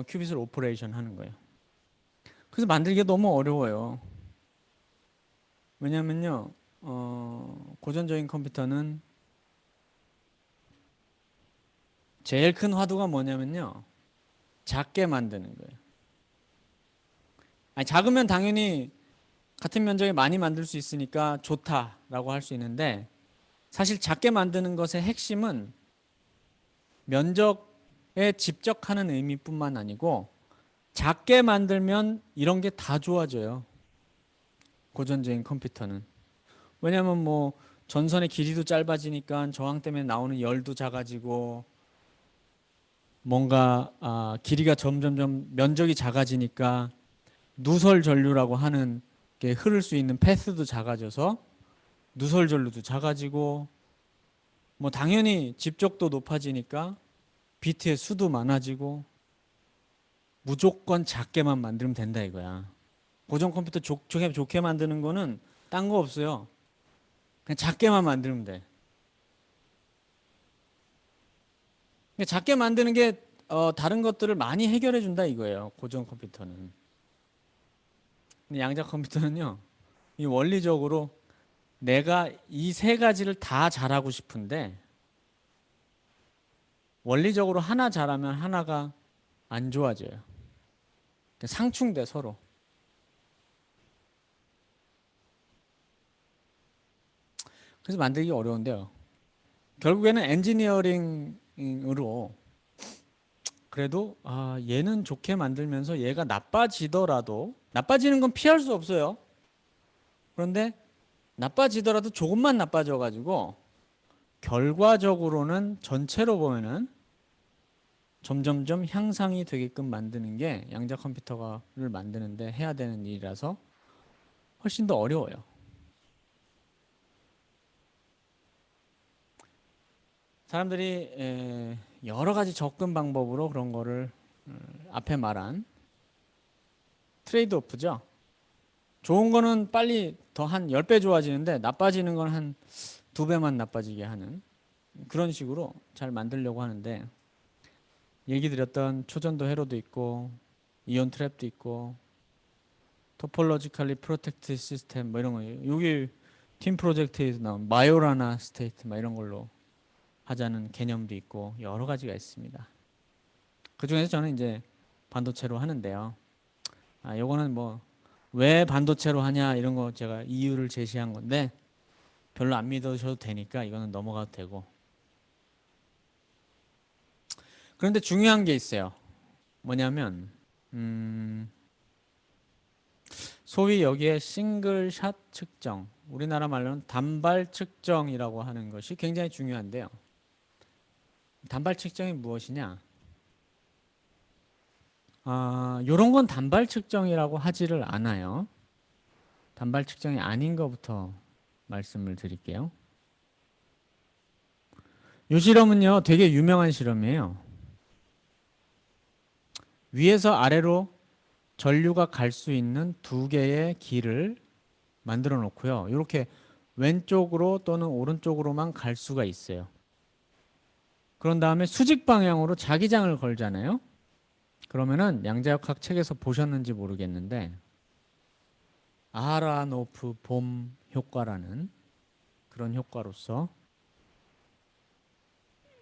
큐빗을 오퍼레이션 하는 거예요. 그래서 만들기가 너무 어려워요. 왜냐면요, 고전적인 컴퓨터는 제일 큰 화두가 뭐냐면요, 작게 만드는 거예요. 아니, 작으면 당연히 같은 면적에 많이 만들 수 있으니까 좋다라고 할 수 있는데, 사실 작게 만드는 것의 핵심은 면적에 집적하는 의미뿐만 아니고 작게 만들면 이런 게 다 좋아져요. 고전적인 컴퓨터는. 왜냐하면 뭐 전선의 길이도 짧아지니까 저항 때문에 나오는 열도 작아지고 뭔가 길이가 점점점 면적이 작아지니까 누설 전류라고 하는 게 흐를 수 있는 패스도 작아져서 누설 전류도 작아지고 뭐 당연히 집적도 높아지니까 비트의 수도 많아지고 무조건 작게만 만들면 된다 이거야. 고전 컴퓨터 좋게 만드는 거는 딴 거 없어요. 그냥 작게만 만들면 돼. 작게 만드는 게 다른 것들을 많이 해결해 준다 이거예요. 고전 컴퓨터는. 근데 양자 컴퓨터는요. 이 원리적으로 내가 이 세 가지를 다 잘하고 싶은데 원리적으로 하나 잘하면 하나가 안 좋아져요. 상충돼 서로. 그래서 만들기 어려운데요. 결국에는 엔지니어링으로 그래도 얘는 좋게 만들면서 얘가 나빠지더라도 나빠지는 건 피할 수 없어요. 그런데 나빠지더라도 조금만 나빠져가지고 결과적으로는 전체로 보면은 점점점 향상이 되게끔 만드는 게 양자 컴퓨터를 만드는데 해야 되는 일이라서 훨씬 더 어려워요. 사람들이 여러 가지 접근 방법으로 그런 거를 앞에 말한 트레이드 오프죠. 좋은 거는 빨리 더 한 10배 좋아지는데 나빠지는 건 한 2배만 나빠지게 하는 그런 식으로 잘 만들려고 하는데 얘기 드렸던 초전도 회로도 있고 이온 트랩도 있고 토폴로지컬리 프로텍트 시스템 뭐 이런 거 여기 팀 프로젝트에서 나온 마요라나 스테이트 뭐 이런 걸로 하자는 개념도 있고 여러 가지가 있습니다. 그 중에서 저는 이제 반도체로 하는데요. 요거는 뭐 왜 반도체로 하냐 이런 거 제가 이유를 제시한 건데 별로 안 믿으셔도 되니까 이거는 넘어가도 되고. 그런데 중요한 게 있어요. 뭐냐면 소위 여기에 싱글샷 측정, 우리나라 말로는 단발 측정이라고 하는 것이 굉장히 중요한데요. 단발 측정이 무엇이냐? 요런 건 단발 측정이라고 하지를 않아요. 단발 측정이 아닌 것부터 말씀을 드릴게요. 이 실험은요, 되게 유명한 실험이에요. 위에서 아래로 전류가 갈 수 있는 두 개의 길을 만들어 놓고요. 이렇게 왼쪽으로 또는 오른쪽으로만 갈 수가 있어요. 그런 다음에 수직 방향으로 자기장을 걸잖아요. 그러면은 양자역학 책에서 보셨는지 모르겠는데 아하로노프 봄 효과라는 그런 효과로서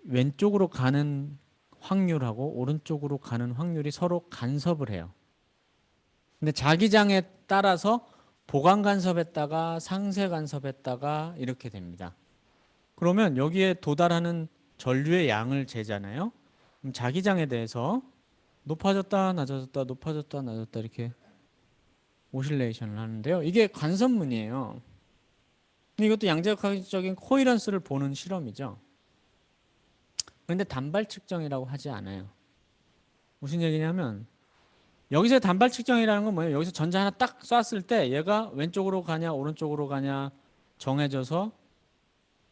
왼쪽으로 가는 확률하고 오른쪽으로 가는 확률이 서로 간섭을 해요. 근데 자기장에 따라서 보강 간섭했다가 상쇄 간섭했다가 이렇게 됩니다. 그러면 여기에 도달하는 전류의 양을 재잖아요. 그럼 자기장에 대해서 높아졌다 낮아졌다 높아졌다 낮아졌다 이렇게 오실레이션을 하는데요. 이게 관섭문이에요. 이것도 양자역학적인 코이런스를 보는 실험이죠. 그런데 단발 측정이라고 하지 않아요. 무슨 얘기냐면 여기서 단발 측정이라는 건 뭐예요? 여기서 전자 하나 딱 쐈을 때 얘가 왼쪽으로 가냐 오른쪽으로 가냐 정해져서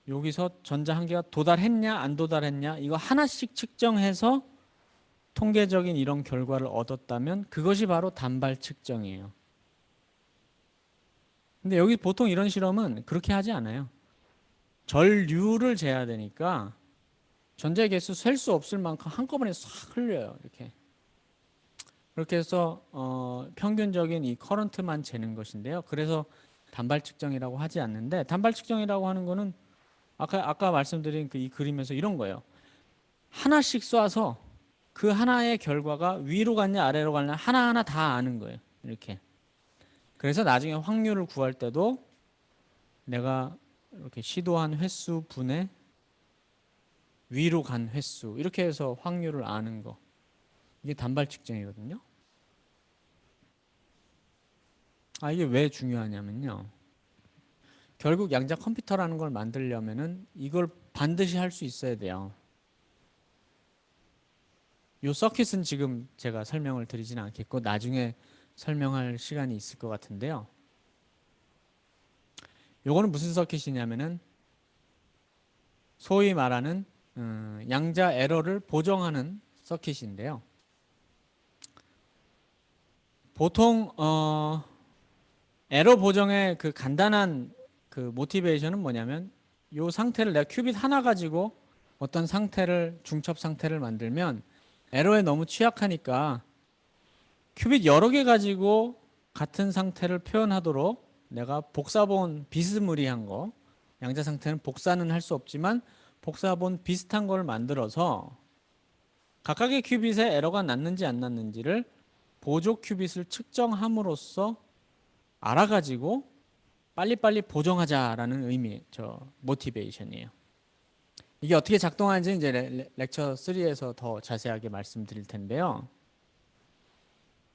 여기서 전자 한 개가 도달했냐 안 도달했냐 이거 하나씩 측정해서 통계적인 이런 결과를 얻었다면 그것이 바로 단발 측정이에요. 근데 여기 보통 이런 실험은 그렇게 하지 않아요. 전류를 재야 되니까 전자 개수 셀 수 없을 만큼 한꺼번에 싹 흘려요. 이렇게. 그렇게 해서 평균적인 이 커런트만 재는 것인데요. 그래서 단발 측정이라고 하지 않는데, 단발 측정이라고 하는 거는 아까 말씀드린 그 이 그림에서 이런 거예요. 하나씩 쏴서 그 하나의 결과가 위로 갔냐 아래로 갔냐 하나하나 다 아는 거예요. 이렇게. 그래서 나중에 확률을 구할 때도 내가 이렇게 시도한 횟수 분의 위로 간 횟수 이렇게 해서 확률을 아는 거. 이게 단발 측정이거든요. 이게 왜 중요하냐면요. 결국 양자 컴퓨터라는 걸 만들려면은 이걸 반드시 할 수 있어야 돼요. 요 서킷은 지금 제가 설명을 드리지는 않겠고 나중에 설명할 시간이 있을 것 같은데요. 요거는 무슨 서킷이냐면은 소위 말하는 양자 에러를 보정하는 서킷인데요. 보통 에러 보정의 그 간단한 그 모티베이션은 뭐냐면 요 상태를 내가 큐빗 하나 가지고 어떤 상태를 중첩 상태를 만들면 에러에 너무 취약하니까 큐빗 여러 개 가지고 같은 상태를 표현하도록 내가 복사본 비스무리한 거 양자 상태는 복사는 할 수 없지만 복사본 비슷한 걸 만들어서 각각의 큐빗에 에러가 났는지 안 났는지를 보조 큐빗을 측정함으로써 알아가지고 빨리빨리 보정하자라는 의미, 모티베이션이에요. 이게 어떻게 작동하는지 이제 렉처 3에서 더 자세하게 말씀드릴 텐데요.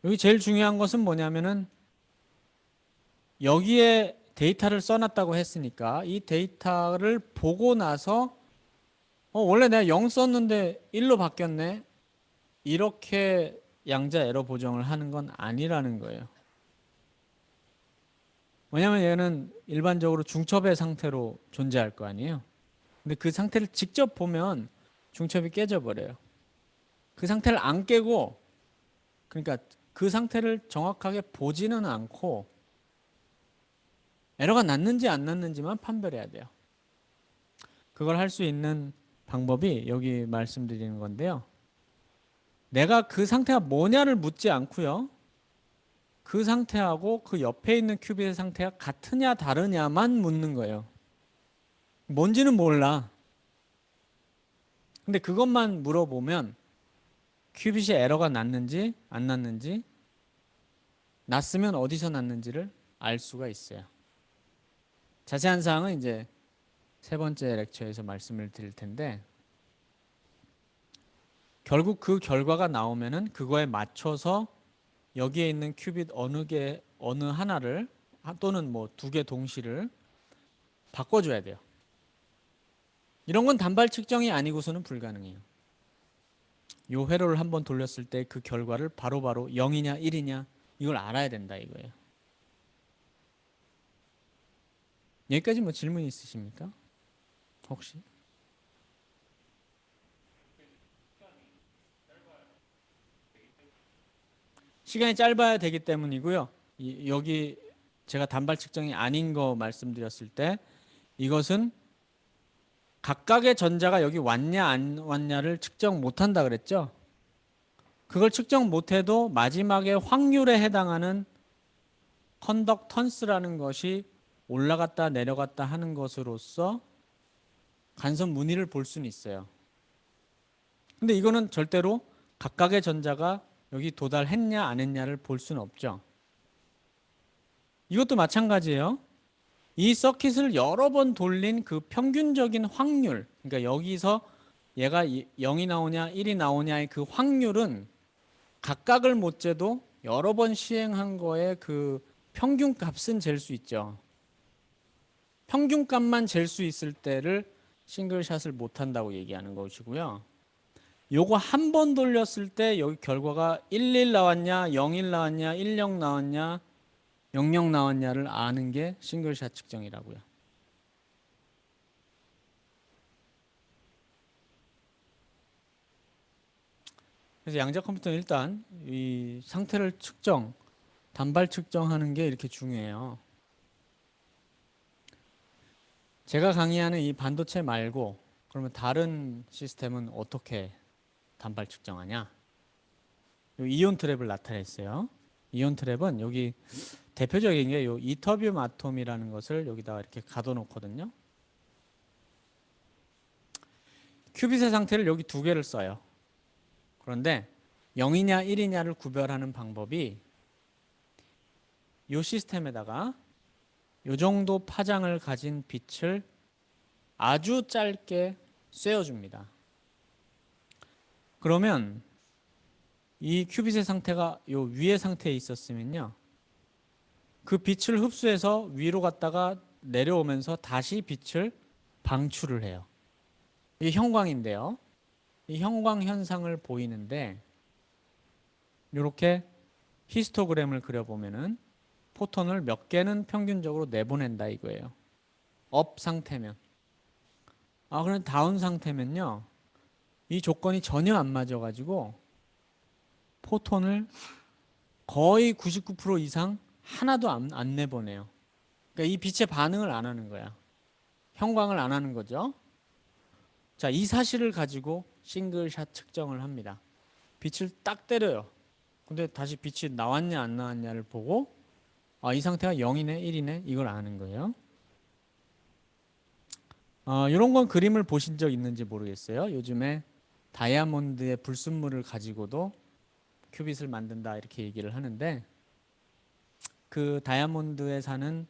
여기 제일 중요한 것은 뭐냐면은 여기에 데이터를 써놨다고 했으니까 이 데이터를 보고 나서 원래 내가 0 썼는데 1로 바뀌었네. 이렇게 양자 에러 보정을 하는 건 아니라는 거예요. 왜냐하면 얘는 일반적으로 중첩의 상태로 존재할 거 아니에요. 근데 그 상태를 직접 보면 중첩이 깨져버려요. 그 상태를 안 깨고 그러니까 그 상태를 정확하게 보지는 않고 에러가 났는지 안 났는지만 판별해야 돼요. 그걸 할 수 있는 방법이 여기 말씀드리는 건데요. 내가 그 상태가 뭐냐를 묻지 않고요. 그 상태하고 그 옆에 있는 큐빗의 상태가 같으냐 다르냐만 묻는 거예요. 뭔지는 몰라. 근데 그것만 물어보면 큐빗이 에러가 났는지 안 났는지 났으면 어디서 났는지를 알 수가 있어요. 자세한 사항은 이제 세 번째 렉처에서 말씀을 드릴 텐데 결국 그 결과가 나오면은 그거에 맞춰서 여기에 있는 큐빗 어느 하나를 또는 뭐 두 개 동시를 바꿔줘야 돼요. 이런 건 단발 측정이 아니고서는 불가능해요. 요 회로를 한번 돌렸을 때 그 결과를 바로바로 0이냐 1이냐 이걸 알아야 된다 이거예요. 여기까지 뭐 질문 있으십니까? 혹시? 시간이 짧아야 되기 때문이고요. 여기 제가 단발 측정이 아닌 거 말씀드렸을 때 이것은 각각의 전자가 여기 왔냐 안 왔냐를 측정 못한다 그랬죠. 그걸 측정 못해도 마지막에 확률에 해당하는 컨덕턴스라는 것이 올라갔다 내려갔다 하는 것으로서 간섭 무늬를 볼 수는 있어요. 근데 이거는 절대로 각각의 전자가 여기 도달했냐 안 했냐를 볼 수는 없죠. 이것도 마찬가지예요. 이 서킷을 여러 번 돌린 그 평균적인 확률, 그러니까 여기서 얘가 0이 나오냐 1이 나오냐의 그 확률은 각각을 못 재도 여러 번 시행한 거에 그 평균 값은 잴 수 있죠. 평균 값만 잴 수 있을 때를 싱글샷을 못 한다고 얘기하는 것이고요. 요거 한 번 돌렸을 때 여기 결과가 11 나왔냐 01 나왔냐 10 나왔냐 00 나왔냐를 아는 게 싱글샷 측정이라고요. 그래서 양자 컴퓨터는 일단 이 상태를 단발 측정하는 게 이렇게 중요해요. 제가 강의하는 이 반도체 말고 그러면 다른 시스템은 어떻게 단발 측정하냐? 요 이온 트랩을 나타냈어요. 이온 트랩은 여기 대표적인 게 요 이터뷴 아톰이라는 것을 여기다가 이렇게 가둬 놓거든요. 큐빗의 상태를 여기 두 개를 써요. 그런데 0이냐 1이냐를 구별하는 방법이 이 시스템에다가 이 정도 파장을 가진 빛을 아주 짧게 쐬어줍니다. 그러면 이 큐빗의 상태가 이 위의 상태에 있었으면요, 그 빛을 흡수해서 위로 갔다가 내려오면서 다시 빛을 방출을 해요. 이게 형광인데요. 이 형광 현상을 보이는데 이렇게 히스토그램을 그려보면은 포톤을 몇 개는 평균적으로 내보낸다 이거예요. 업 상태면. 그럼 다운 상태면요, 이 조건이 전혀 안 맞아가지고 포톤을 거의 99% 이상 하나도 안 내보내요. 그러니까 이 빛의 반응을 안 하는 거야. 형광을 안 하는 거죠. 자, 이 사실을 가지고 싱글샷 측정을 합니다. 빛을 딱 때려요. 근데 다시 빛이 나왔냐 안 나왔냐를 보고 이 상태가 0이네 1이네 이걸 아는 거예요. 이런 건 그림을 보신 적 있는지 모르겠어요. 요즘에 다이아몬드의 불순물을 가지고도 큐빗을 만든다 이렇게 얘기를 하는데, 그 다이아몬드에 사는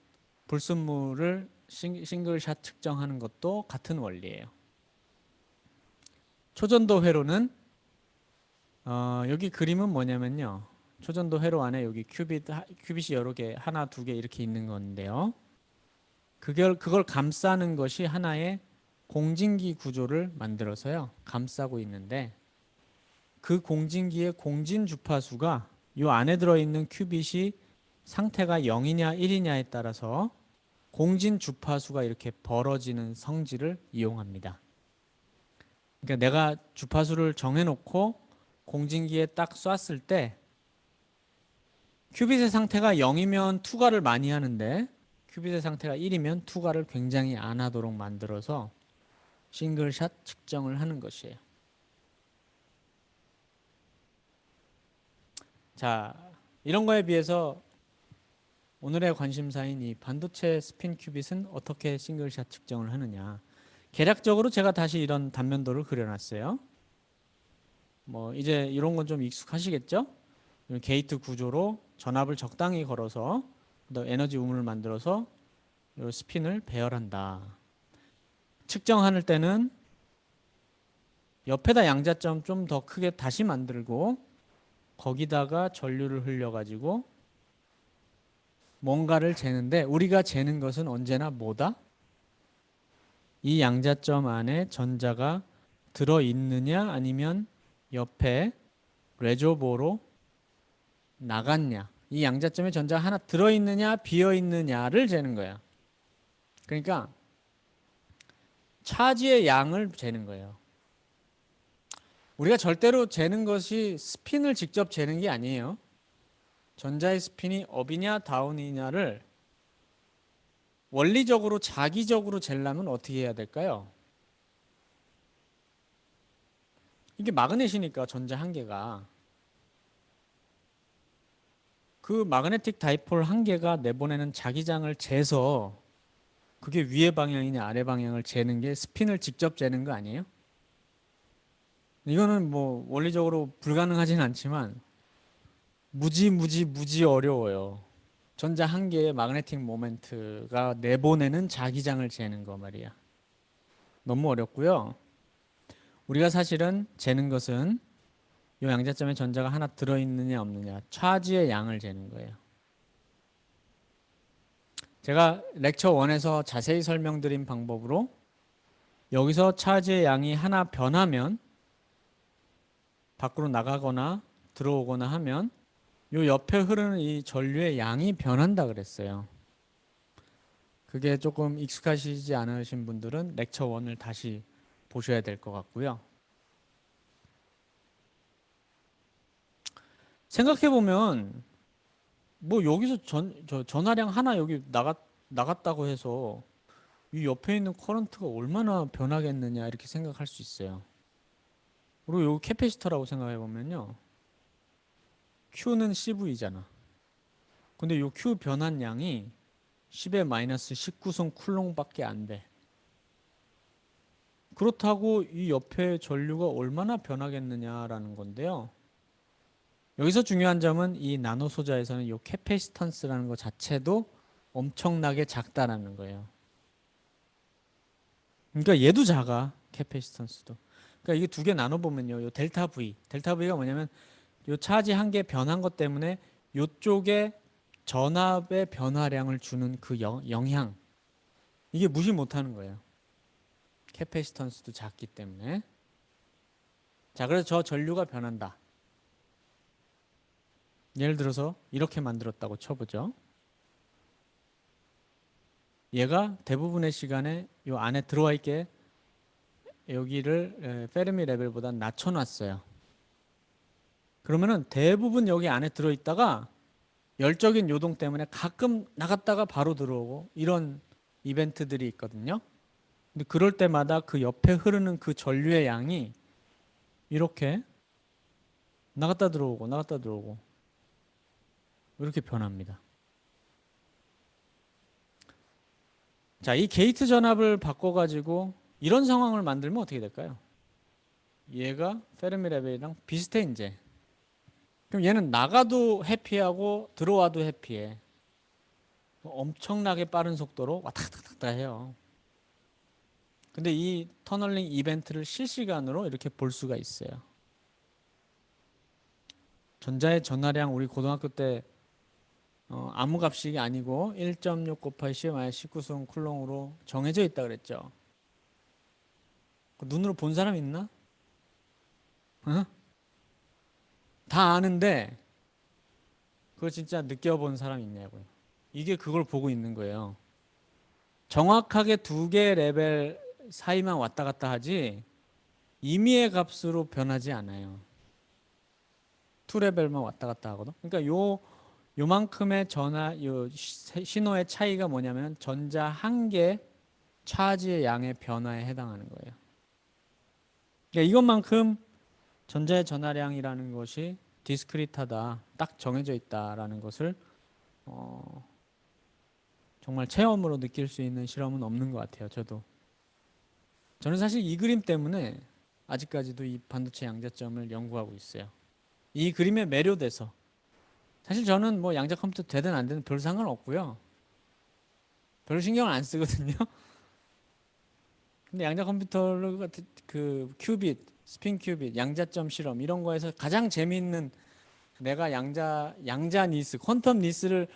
불순물을 싱글샷 측정하는 것도 같은 원리예요. 초전도 회로는 여기 그림은 뭐냐면요, 초전도 회로 안에 여기 큐빗이 여러 개, 하나, 두 개 이렇게 있는 건데요. 그걸 감싸는 것이 하나의 공진기 구조를 만들어서요, 감싸고 있는데, 그 공진기의 공진 주파수가 이 안에 들어있는 큐빗이 상태가 0이냐 1이냐에 따라서 공진 주파수가 이렇게 벌어지는 성질을 이용합니다. 그러니까 내가 주파수를 정해놓고 공진기에 딱 쐈을 때 큐빗의 상태가 0이면 투과를 많이 하는데 큐빗의 상태가 1이면 투과를 굉장히 안 하도록 만들어서 싱글샷 측정을 하는 것이에요. 자, 이런 거에 비해서 오늘의 관심사인 이 반도체 스핀 큐빗은 어떻게 싱글샷 측정을 하느냐. 계략적으로 제가 다시 이런 단면도를 그려놨어요. 뭐 이제 이런 건 좀 익숙하시겠죠? 게이트 구조로 전압을 적당히 걸어서 에너지 우물을 만들어서 이 스핀을 배열한다. 측정할 때는 옆에다 양자점 좀 더 크게 다시 만들고 거기다가 전류를 흘려가지고 뭔가를 재는데, 우리가 재는 것은 언제나 뭐다? 이 양자점 안에 전자가 들어있느냐 아니면 옆에 레저버로 나갔냐, 이 양자점에 전자가 하나 들어있느냐 비어있느냐를 재는 거야. 그러니까 차지의 양을 재는 거예요. 우리가 절대로 재는 것이 스핀을 직접 재는 게 아니에요. 전자의 스핀이 업이냐 다운이냐를 원리적으로 자기적으로 재려면 어떻게 해야 될까요? 이게 마그넷이니까 전자 한 개가, 그 마그네틱 다이폴 한 개가 내보내는 자기장을 재서 그게 위의 방향이냐 아래 방향을 재는 게 스핀을 직접 재는 거 아니에요? 이거는 뭐 원리적으로 불가능하진 않지만 무지 어려워요. 전자 한 개의 마그네틱 모멘트가 내보내는 자기장을 재는 거 말이야. 너무 어렵고요. 우리가 사실은 재는 것은 이 양자점에 전자가 하나 들어있느냐 없느냐, 차지의 양을 재는 거예요. 제가 렉처 1에서 자세히 설명드린 방법으로 여기서 차지의 양이 하나 변하면, 밖으로 나가거나 들어오거나 하면 요 옆에 흐르는 이 전류의 양이 변한다 그랬어요. 그게 조금 익숙하시지 않으신 분들은 렉처 1을 다시 보셔야 될 것 같고요. 생각해보면 뭐 여기서 전화량 하나 여기 나갔다고 해서 이 옆에 있는 커런트가 얼마나 변하겠느냐 이렇게 생각할 수 있어요. 그리고 요 캐패시터라고 생각해 보면요. Q는 CV잖아. 근데 요 Q 변한 양이 10의 마이너스 19성 쿨롱밖에 안 돼. 그렇다고 이 옆에 전류가 얼마나 변하겠느냐라는 건데요. 여기서 중요한 점은 이 나노 소자에서는 이 캐패시턴스라는 것 자체도 엄청나게 작다라는 거예요. 그러니까 얘도 작아, 캐패시턴스도. 그러니까 이게 두 개 나눠 보면요, 요 델타 V, 델타 V가 뭐냐면 요 차지 한 개 변한 것 때문에 요쪽에 전압의 변화량을 주는 그 영향, 이게 무시 못하는 거예요. 캐패시턴스도 작기 때문에. 자, 그래서 저 전류가 변한다. 예를 들어서 이렇게 만들었다고 쳐보죠. 얘가 대부분의 시간에 요 안에 들어와 있게 여기를 페르미 레벨보다 낮춰놨어요. 그러면은 대부분 여기 안에 들어있다가 열적인 요동 때문에 가끔 나갔다가 바로 들어오고 이런 이벤트들이 있거든요. 근데 그럴 때마다 그 옆에 흐르는 그 전류의 양이 이렇게 나갔다 들어오고 나갔다 들어오고 이렇게 변합니다. 자, 이 게이트 전압을 바꿔가지고 이런 상황을 만들면 어떻게 될까요? 얘가 페르미 레벨이랑 비슷해 이제. 그럼 얘는 나가도 해피하고 들어와도 해피해. 엄청나게 빠른 속도로 왔다 갔다 갔다 해요. 근데 이 터널링 이벤트를 실시간으로 이렇게 볼 수가 있어요. 전자의 전하량 우리 고등학교 때 아무 값이 아니고 1.6 곱하기 10-19성 쿨롱으로 정해져 있다 그랬죠. 눈으로 본 사람 있나? 어? 다 아는데 그걸 진짜 느껴본 사람 있냐고요. 이게 그걸 보고 있는 거예요. 정확하게 두 개의 레벨 사이만 왔다 갔다 하지 임의의 값으로 변하지 않아요. 투 레벨만 왔다 갔다 하거든. 그러니까 요만큼의 요 신호의 차이가 뭐냐면 전자 한 개 차지의 양의 변화에 해당하는 거예요. 그러니까 이것만큼 전자의 전하량이라는 것이 디스크리트하다, 딱 정해져 있다라는 것을 정말 체험으로 느낄 수 있는 실험은 없는 것 같아요. 저는 사실 이 그림 때문에 아직까지도 이 반도체 양자점을 연구하고 있어요. 이 그림에 매료돼서 사실 저는 뭐 양자 컴퓨터 되든 안 되든 별 상관없고요. 별 신경을 안 쓰거든요. 근데 양자 컴퓨터로 그 큐빗, 스핀 큐빗, 양자점 실험 이런 거에서 가장 재미있는 내가 양자 니스, 퀀텀 니스를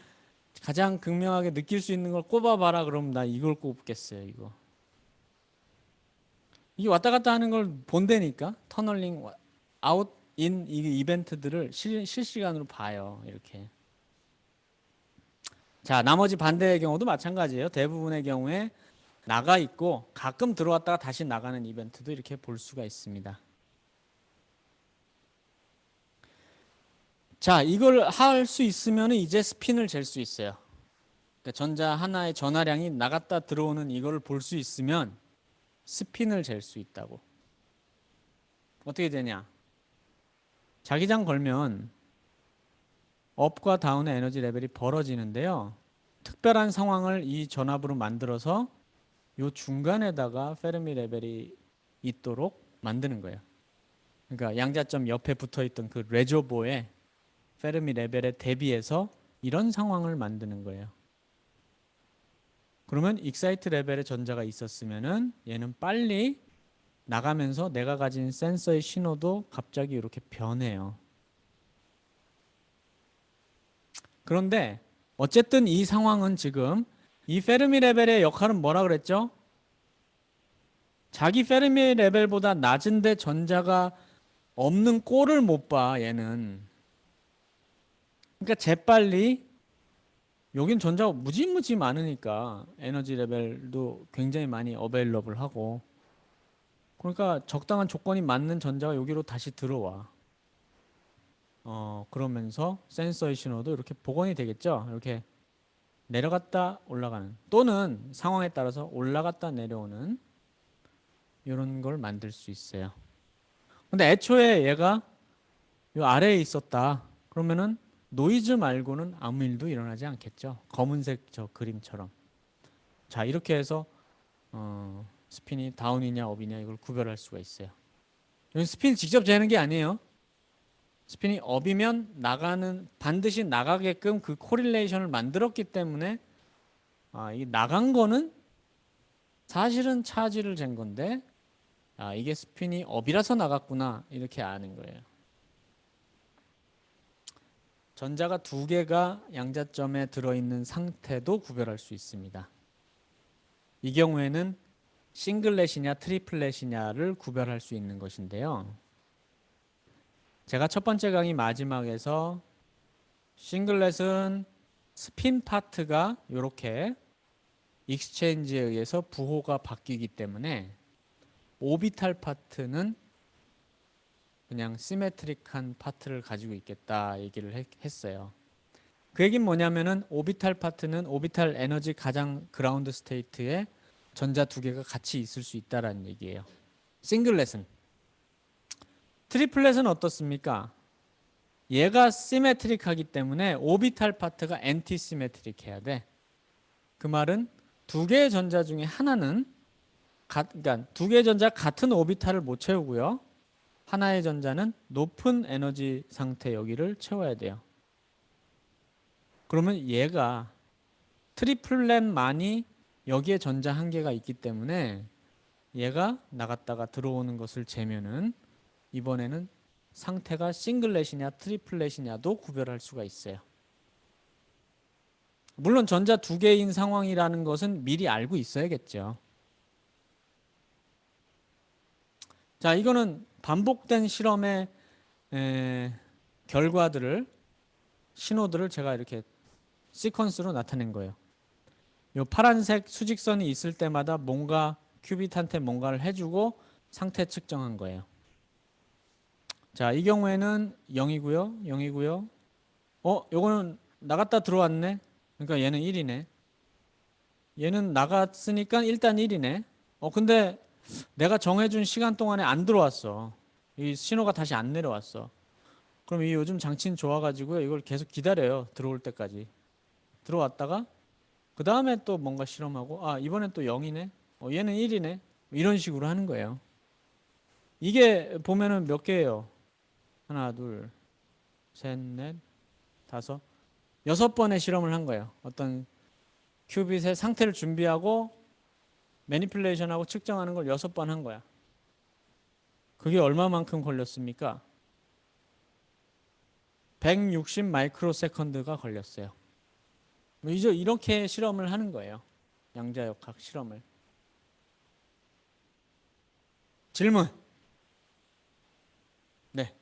가장 극명하게 느낄 수 있는 걸 꼽아봐라 그러면 나 이걸 꼽겠어요. 이게 왔다 갔다 하는 걸 본다니까 터널링 아웃 인 이 이벤트들을 실시간으로 봐요. 이렇게. 자, 나머지 반대의 경우도 마찬가지예요. 대부분의 경우에 나가 있고 가끔 들어왔다가 다시 나가는 이벤트도 이렇게 볼 수가 있습니다. 자, 이걸 할 수 있으면 이제 스핀을 잴 수 있어요. 그러니까 전자 하나의 전하량이 나갔다 들어오는 이걸 볼 수 있으면 스핀을 잴 수 있다고. 어떻게 되냐? 자기장 걸면 업과 다운의 에너지 레벨이 벌어지는데요. 특별한 상황을 이 전압으로 만들어서 요 중간에다가 페르미 레벨이 있도록 만드는 거예요. 그러니까 양자점 옆에 붙어 있던 그 레저보에 페르미 레벨에 대비해서 이런 상황을 만드는 거예요. 그러면 익사이트 레벨의 전자가 있었으면은 얘는 빨리 나가면서 내가 가진 센서의 신호도 갑자기 이렇게 변해요. 그런데 어쨌든 이 상황은 지금 이 페르미 레벨의 역할은 뭐라 그랬죠? 자기 페르미 레벨보다 낮은데 전자가 없는 꼴을 못 봐, 얘는. 그러니까 재빨리 여긴 전자가 무지무지 많으니까 에너지 레벨도 굉장히 많이 어베일러블 하고 그러니까 적당한 조건이 맞는 전자가 여기로 다시 들어와. 그러면서 센서의 신호도 이렇게 복원이 되겠죠. 이렇게 내려갔다 올라가는 또는 상황에 따라서 올라갔다 내려오는 이런 걸 만들 수 있어요. 근데 애초에 얘가 요 아래에 있었다. 그러면은 노이즈 말고는 아무 일도 일어나지 않겠죠. 검은색 저 그림처럼. 자, 이렇게 해서 스핀이 다운이냐 업이냐 이걸 구별할 수가 있어요. 여기 스핀 직접 재는 게 아니에요. 스핀이 업이면 나가는 반드시 나가게끔 그 코릴레이션을 만들었기 때문에 이 나간 거는 사실은 차지를 잰 건데 이게 스핀이 업이라서 나갔구나 이렇게 아는 거예요. 전자가 두 개가 양자점에 들어있는 상태도 구별할 수 있습니다. 이 경우에는 싱글렛이냐 트리플렛이냐를 구별할 수 있는 것인데요. 제가 첫 번째 강의 마지막에서 싱글렛은 스핀 파트가 이렇게 익스체인지에 의해서 부호가 바뀌기 때문에 오비탈 파트는 그냥 시메트릭한 파트를 가지고 있겠다 얘기를 했어요. 그 얘기는 뭐냐면은 오비탈 파트는 오비탈 에너지 가장 그라운드 스테이트에 전자 두 개가 같이 있을 수 있다라는 얘기예요. 싱글렛은. 트리플렛은 어떻습니까? 얘가 시메트릭하기 때문에 오비탈 파트가 엔티 시메트릭해야 돼. 그 말은 두 개의 전자 중에 하나는 그러니까 두 개의 전자 같은 오비탈을 못 채우고요. 하나의 전자는 높은 에너지 상태 여기를 채워야 돼요. 그러면 얘가 트리플렛만이 여기에 전자 한 개가 있기 때문에 얘가 나갔다가 들어오는 것을 재면은 이번에는 상태가 싱글렛이냐 트리플렛이냐도 구별할 수가 있어요. 물론 전자 두 개인 상황이라는 것은 미리 알고 있어야겠죠. 자, 이거는 반복된 실험의 결과들을 신호들을 제가 이렇게 시퀀스로 나타낸 거예요. 요 파란색 수직선이 있을 때마다 뭔가 큐빗한테 뭔가를 해주고 상태 측정한 거예요. 자, 이 경우에는 0이고요. 0이고요. 요거는 나갔다 들어왔네. 그러니까 얘는 1이네. 얘는 나갔으니까 일단 1이네. 근데 내가 정해준 시간 동안에 안 들어왔어. 이 신호가 다시 안 내려왔어. 그럼 이 요즘 장치는 좋아가지고 이걸 계속 기다려요. 들어올 때까지. 들어왔다가 그 다음에 또 뭔가 실험하고 이번엔 또 0이네. 얘는 1이네. 이런 식으로 하는 거예요. 이게 보면은 몇 개예요? 하나, 둘, 셋, 넷, 다섯, 6번의 실험을 한 거예요. 어떤 큐빗의 상태를 준비하고 매니플레이션하고 측정하는 걸 6번 한 거야. 그게 얼마만큼 걸렸습니까? 160 마이크로 세컨드가 걸렸어요. 이제 이렇게 실험을 하는 거예요. 양자역학 실험을. 질문. 네.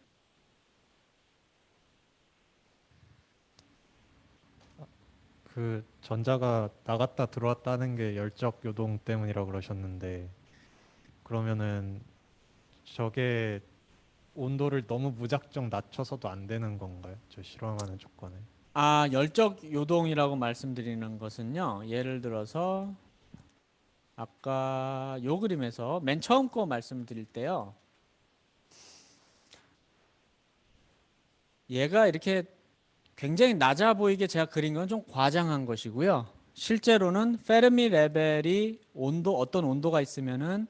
그 전자가 나갔다 들어왔다는 게 열적 요동 때문이라고 그러셨는데 그러면은 저게 온도를 너무 무작정 낮춰서도 안 되는 건가요? 저 실험하는 조건에. 열적 요동이라고 말씀드리는 것은요. 예를 들어서 아까 요 그림에서 맨 처음 거 말씀드릴 때요. 얘가 이렇게 굉장히 낮아 보이게 제가 그린 건 좀 과장한 것이고요. 실제로는 페르미 레벨이 어떤 온도가 있으면은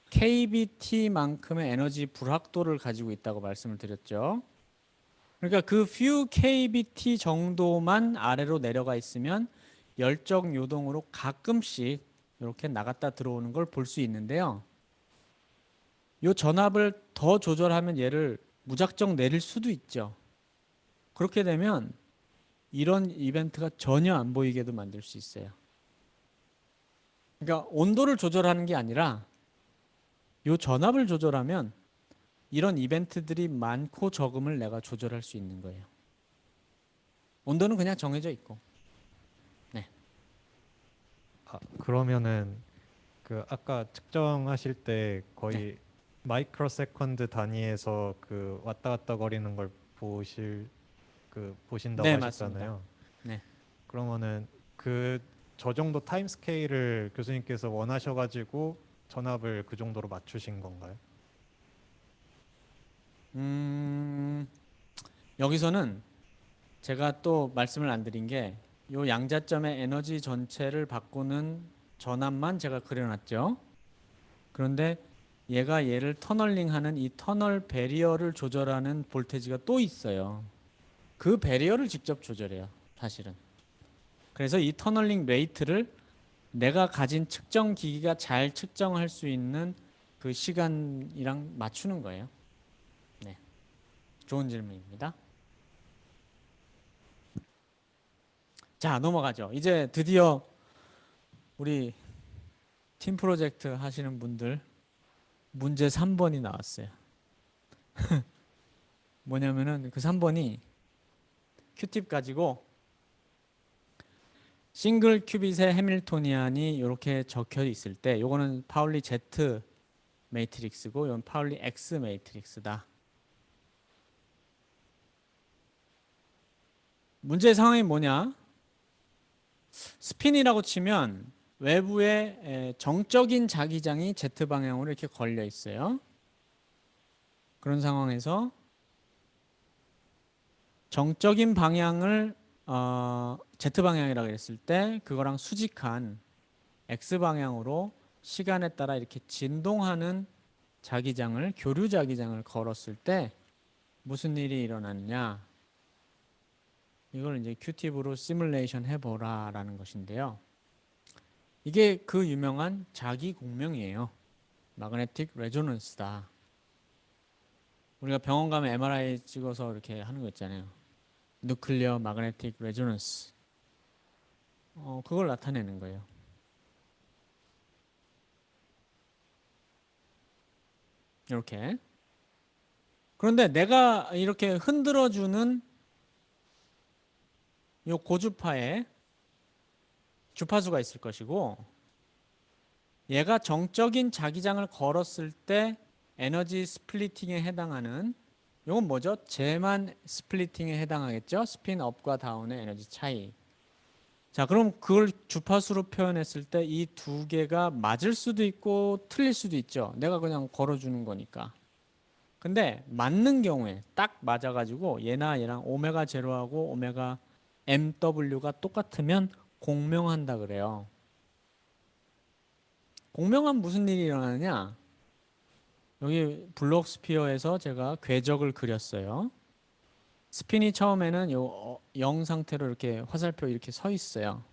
KBT만큼의 에너지 불확도를 가지고 있다고 말씀을 드렸죠. 그러니까 그 few KBT 정도만 아래로 내려가 있으면 열적 요동으로 가끔씩 이렇게 나갔다 들어오는 걸 볼 수 있는데요. 이 전압을 더 조절하면 얘를 무작정 내릴 수도 있죠. 그렇게 되면 이런 이벤트가 전혀 안 보이게도 만들 수 있어요. 그러니까 온도를 조절하는 게 아니라 이 전압을 조절하면 이런 이벤트들이 많고 적음을 내가 조절할 수 있는 거예요. 온도는 그냥 정해져 있고. 네. 그러면은 그 아까 측정하실 때 거의 네. 마이크로 세컨드 단위에서 그 왔다 갔다 거리는 걸 보신다고 네, 맞습니다. 하셨잖아요. 네. 그러면은 그 저 정도 타임 스케일을 교수님께서 원하셔가지고 전압을 그 정도로 맞추신 건가요? 여기서는 제가 또 말씀을 안 드린 게 요 양자점의 에너지 전체를 바꾸는 전압만 제가 그려놨죠. 그런데 얘가 얘를 터널링하는 이 터널 배리어를 조절하는 볼테지가 또 있어요. 그 배리어를 직접 조절해요, 사실은. 그래서 이 터널링 레이트를 내가 가진 측정 기기가 잘 측정할 수 있는 그 시간이랑 맞추는 거예요. 네, 좋은 질문입니다. 자, 넘어가죠. 이제 드디어 우리 팀 프로젝트 하시는 분들 문제 3번이 나왔어요. 뭐냐면은 그 3번이 큐팁 가지고 싱글 큐빗의 해밀토니안이 이렇게 적혀 있을 때 요거는 파울리 Z 매트릭스고 이건 파울리 X 매트릭스다. 문제의 상황이 뭐냐? 스핀이라고 치면 외부에 정적인 자기장이 Z 방향으로 이렇게 걸려 있어요. 그런 상황에서 정적인 방향을 Z 방향이라고 했을 때 그거랑 수직한 X방향으로 시간에 따라 이렇게 진동하는 자기장을 교류 자기장을 걸었을 때 무슨 일이 일어났냐? 이걸 이제 큐팁으로 시뮬레이션 해보라 라는 것인데요. 이게 그 유명한 자기 공명이에요. 마그네틱 레조넌스다. 우리가 병원 가면 MRI 찍어서 이렇게 하는 거 있잖아요. 누클리어 마그네틱 레조넌스. 그걸 나타내는 거예요. 이렇게. 그런데 내가 이렇게 흔들어주는 요 고주파에 주파수가 있을 것이고 얘가 정적인 자기장을 걸었을 때 에너지 스플리팅에 해당하는 이건 뭐죠? 제만 스플리팅에 해당하겠죠? 스핀 업과 다운의 에너지 차이. 자, 그럼 그걸 주파수로 표현했을 때 이 두 개가 맞을 수도 있고 틀릴 수도 있죠. 내가 그냥 걸어주는 거니까. 근데 맞는 경우에 딱 맞아가지고 얘나 얘랑 오메가 제로하고 오메가 MW가 똑같으면 공명한다 그래요. 공명하면 무슨 일이 일어나느냐? 여기 블록 스피어에서 제가 궤적을 그렸어요. 스핀이 처음에는 요 0 상태로 이렇게 화살표 이렇게 서 있어요.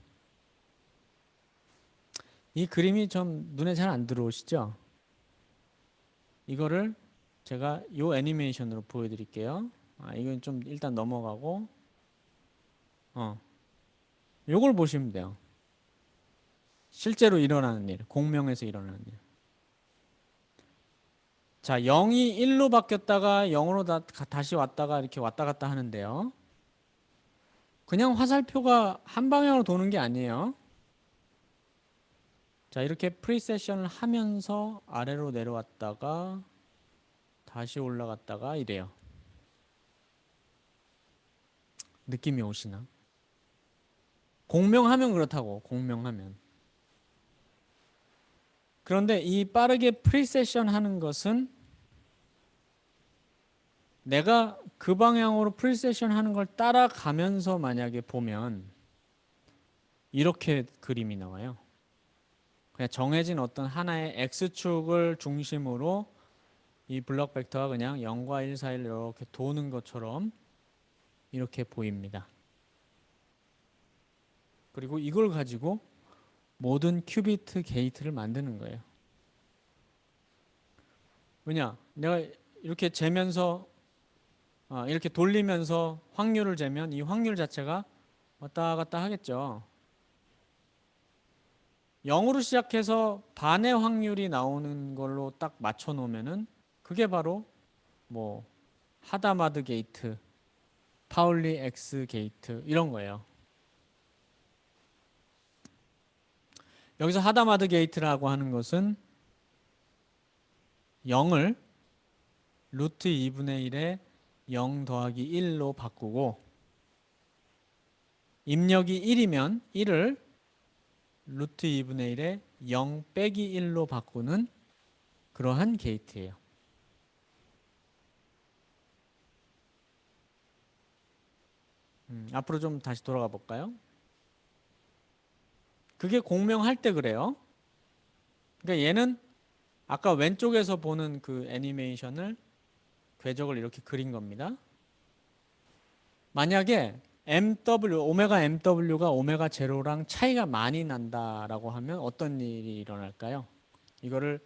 이 그림이 좀 눈에 잘 안 들어오시죠? 이거를 제가 요 애니메이션으로 보여드릴게요. 이건 좀 일단 넘어가고 요걸 보시면 돼요. 실제로 일어나는 일, 공명에서 일어나는 일. 자, 0이 1로 바뀌었다가 0으로 다시 왔다가 이렇게 왔다 갔다 하는데요. 그냥 화살표가 한 방향으로 도는 게 아니에요. 자, 이렇게 프리세션을 하면서 아래로 내려왔다가 다시 올라갔다가 이래요. 느낌이 오시나? 공명하면 그렇다고, 공명하면. 그런데 이 빠르게 프리세션 하는 것은 내가 그 방향으로 프리세션 하는 걸 따라가면서 만약에 보면 이렇게 그림이 나와요. 그냥 정해진 어떤 하나의 X축을 중심으로 이 블록 벡터가 그냥 0과 1 사이를 이렇게 도는 것처럼 이렇게 보입니다. 그리고 이걸 가지고 모든 큐비트 게이트를 만드는 거예요. 왜냐? 내가 이렇게 재면서 이렇게 돌리면서 확률을 재면 이 확률 자체가 왔다 갔다 하겠죠. 0으로 시작해서 반의 확률이 나오는 걸로 딱 맞춰 놓으면은 그게 바로 뭐 하다마드 게이트, 파울리 X 게이트 이런 거예요. 여기서 하다마드 게이트라고 하는 것은 0을 루트 2분의 1에 0 더하기 1로 바꾸고 입력이 1이면 1을 루트 2분의 1에 0 빼기 1로 바꾸는 그러한 게이트예요. 앞으로 좀 다시 돌아가 볼까요? 그게 공명할 때 그래요. 그러니까 얘는 아까 왼쪽에서 보는 그 애니메이션을 궤적을 이렇게 그린 겁니다. 만약에 오메가 MW가 오메가 제로랑 차이가 많이 난다라고 하면 어떤 일이 일어날까요? 이거를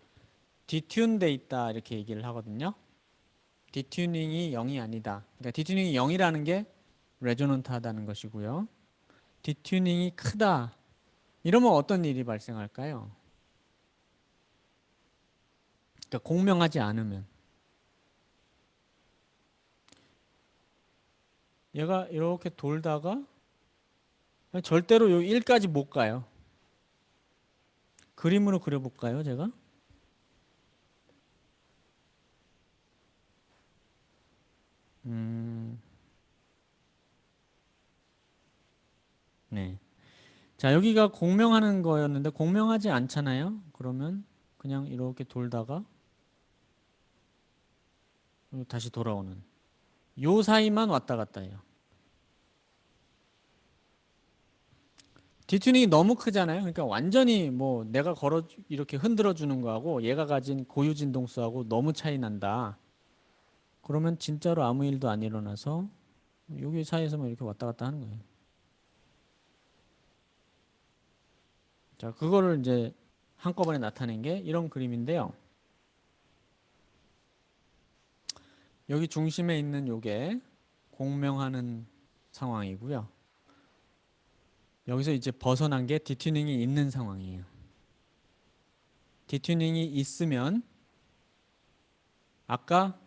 디튠돼 있다 이렇게 얘기를 하거든요. 디튜닝이 0이 아니다. 그러니까 디튜닝이 0이라는 게 레조넌트하다는 것이고요. 디튜닝이 크다. 이러면 어떤 일이 발생할까요? 그러니까 공명하지 않으면 얘가 이렇게 돌다가 절대로 요 1까지 못 가요. 그림으로 그려볼까요, 제가? 네. 자, 여기가 공명하는 거였는데 공명하지 않잖아요. 그러면 그냥 이렇게 돌다가 다시 돌아오는 요 사이만 왔다 갔다 해요. 디튜닝이 너무 크잖아요. 그러니까 완전히 뭐 내가 걸어 이렇게 흔들어 주는 거하고 얘가 가진 고유 진동수하고 너무 차이 난다. 그러면 진짜로 아무 일도 안 일어나서 여기 사이에서만 이렇게 왔다 갔다 하는 거예요. 자, 그거를 이제 한꺼번에 나타낸 게 이런 그림인데요. 여기 중심에 있는 요게 공명하는 상황이고요. 여기서 이제 벗어난 게 디튜닝이 있는 상황이에요. 디튜닝이 있으면 아까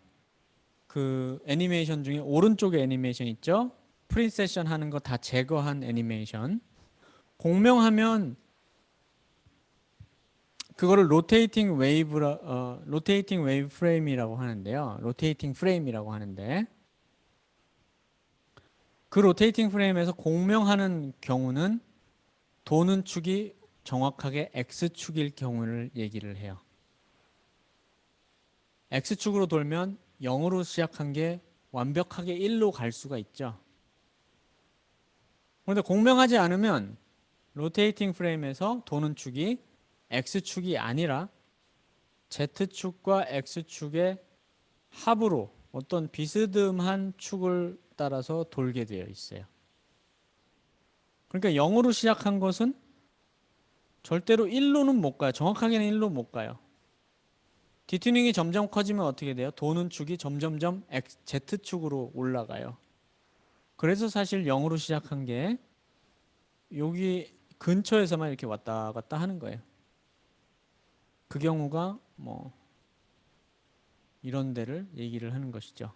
그 애니메이션 중에 오른쪽에 애니메이션 있죠? 프리세션 하는 거 다 제거한 애니메이션. 공명하면 그거를 로테이팅 웨이브 프레임이라고 하는데요. 로테이팅 프레임이라고 하는데 그 로테이팅 프레임에서 공명하는 경우는 도는 축이 정확하게 X축일 경우를 얘기를 해요. X축으로 돌면 0으로 시작한 게 완벽하게 1로 갈 수가 있죠. 그런데 공명하지 않으면 로테이팅 프레임에서 도는 축이 X축이 아니라 Z축과 X축의 합으로 어떤 비스듬한 축을 따라서 돌게 되어 있어요. 그러니까 0으로 시작한 것은 절대로 1로는 못 가요. 정확하게는 1로 못 가요. 디튜닝이 점점 커지면 어떻게 돼요? 도는 축이 점점점 Z축으로 올라가요. 그래서 사실 0으로 시작한 게 여기 근처에서만 이렇게 왔다 갔다 하는 거예요. 그 경우가 뭐 이런 데를 얘기를 하는 것이죠.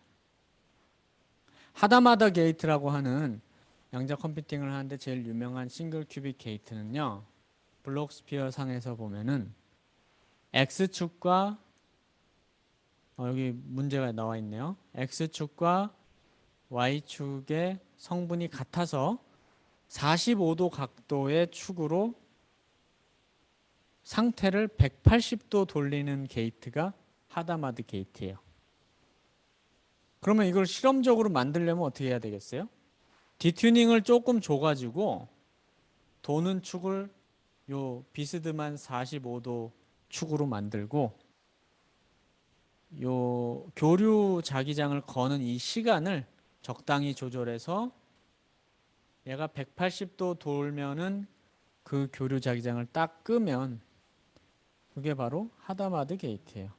하다마다 게이트라고 하는 양자 컴퓨팅을 하는데 제일 유명한 싱글 큐빅 게이트는요. 블록스피어 상에서 보면은 X축과 여기 문제가 나와 있네요. X축과 Y축의 성분이 같아서 45도 각도의 축으로 상태를 180도 돌리는 게이트가 하다마드 게이트예요. 그러면 이걸 실험적으로 만들려면 어떻게 해야 되겠어요? 디튜닝을 조금 줘가지고 도는 축을 요 비스듬한 45도 축으로 만들고 요 교류 자기장을 거는 이 시간을 적당히 조절해서 얘가 180도 돌면은 그 교류 자기장을 딱 끄면 그게 바로 하다마드 게이트예요.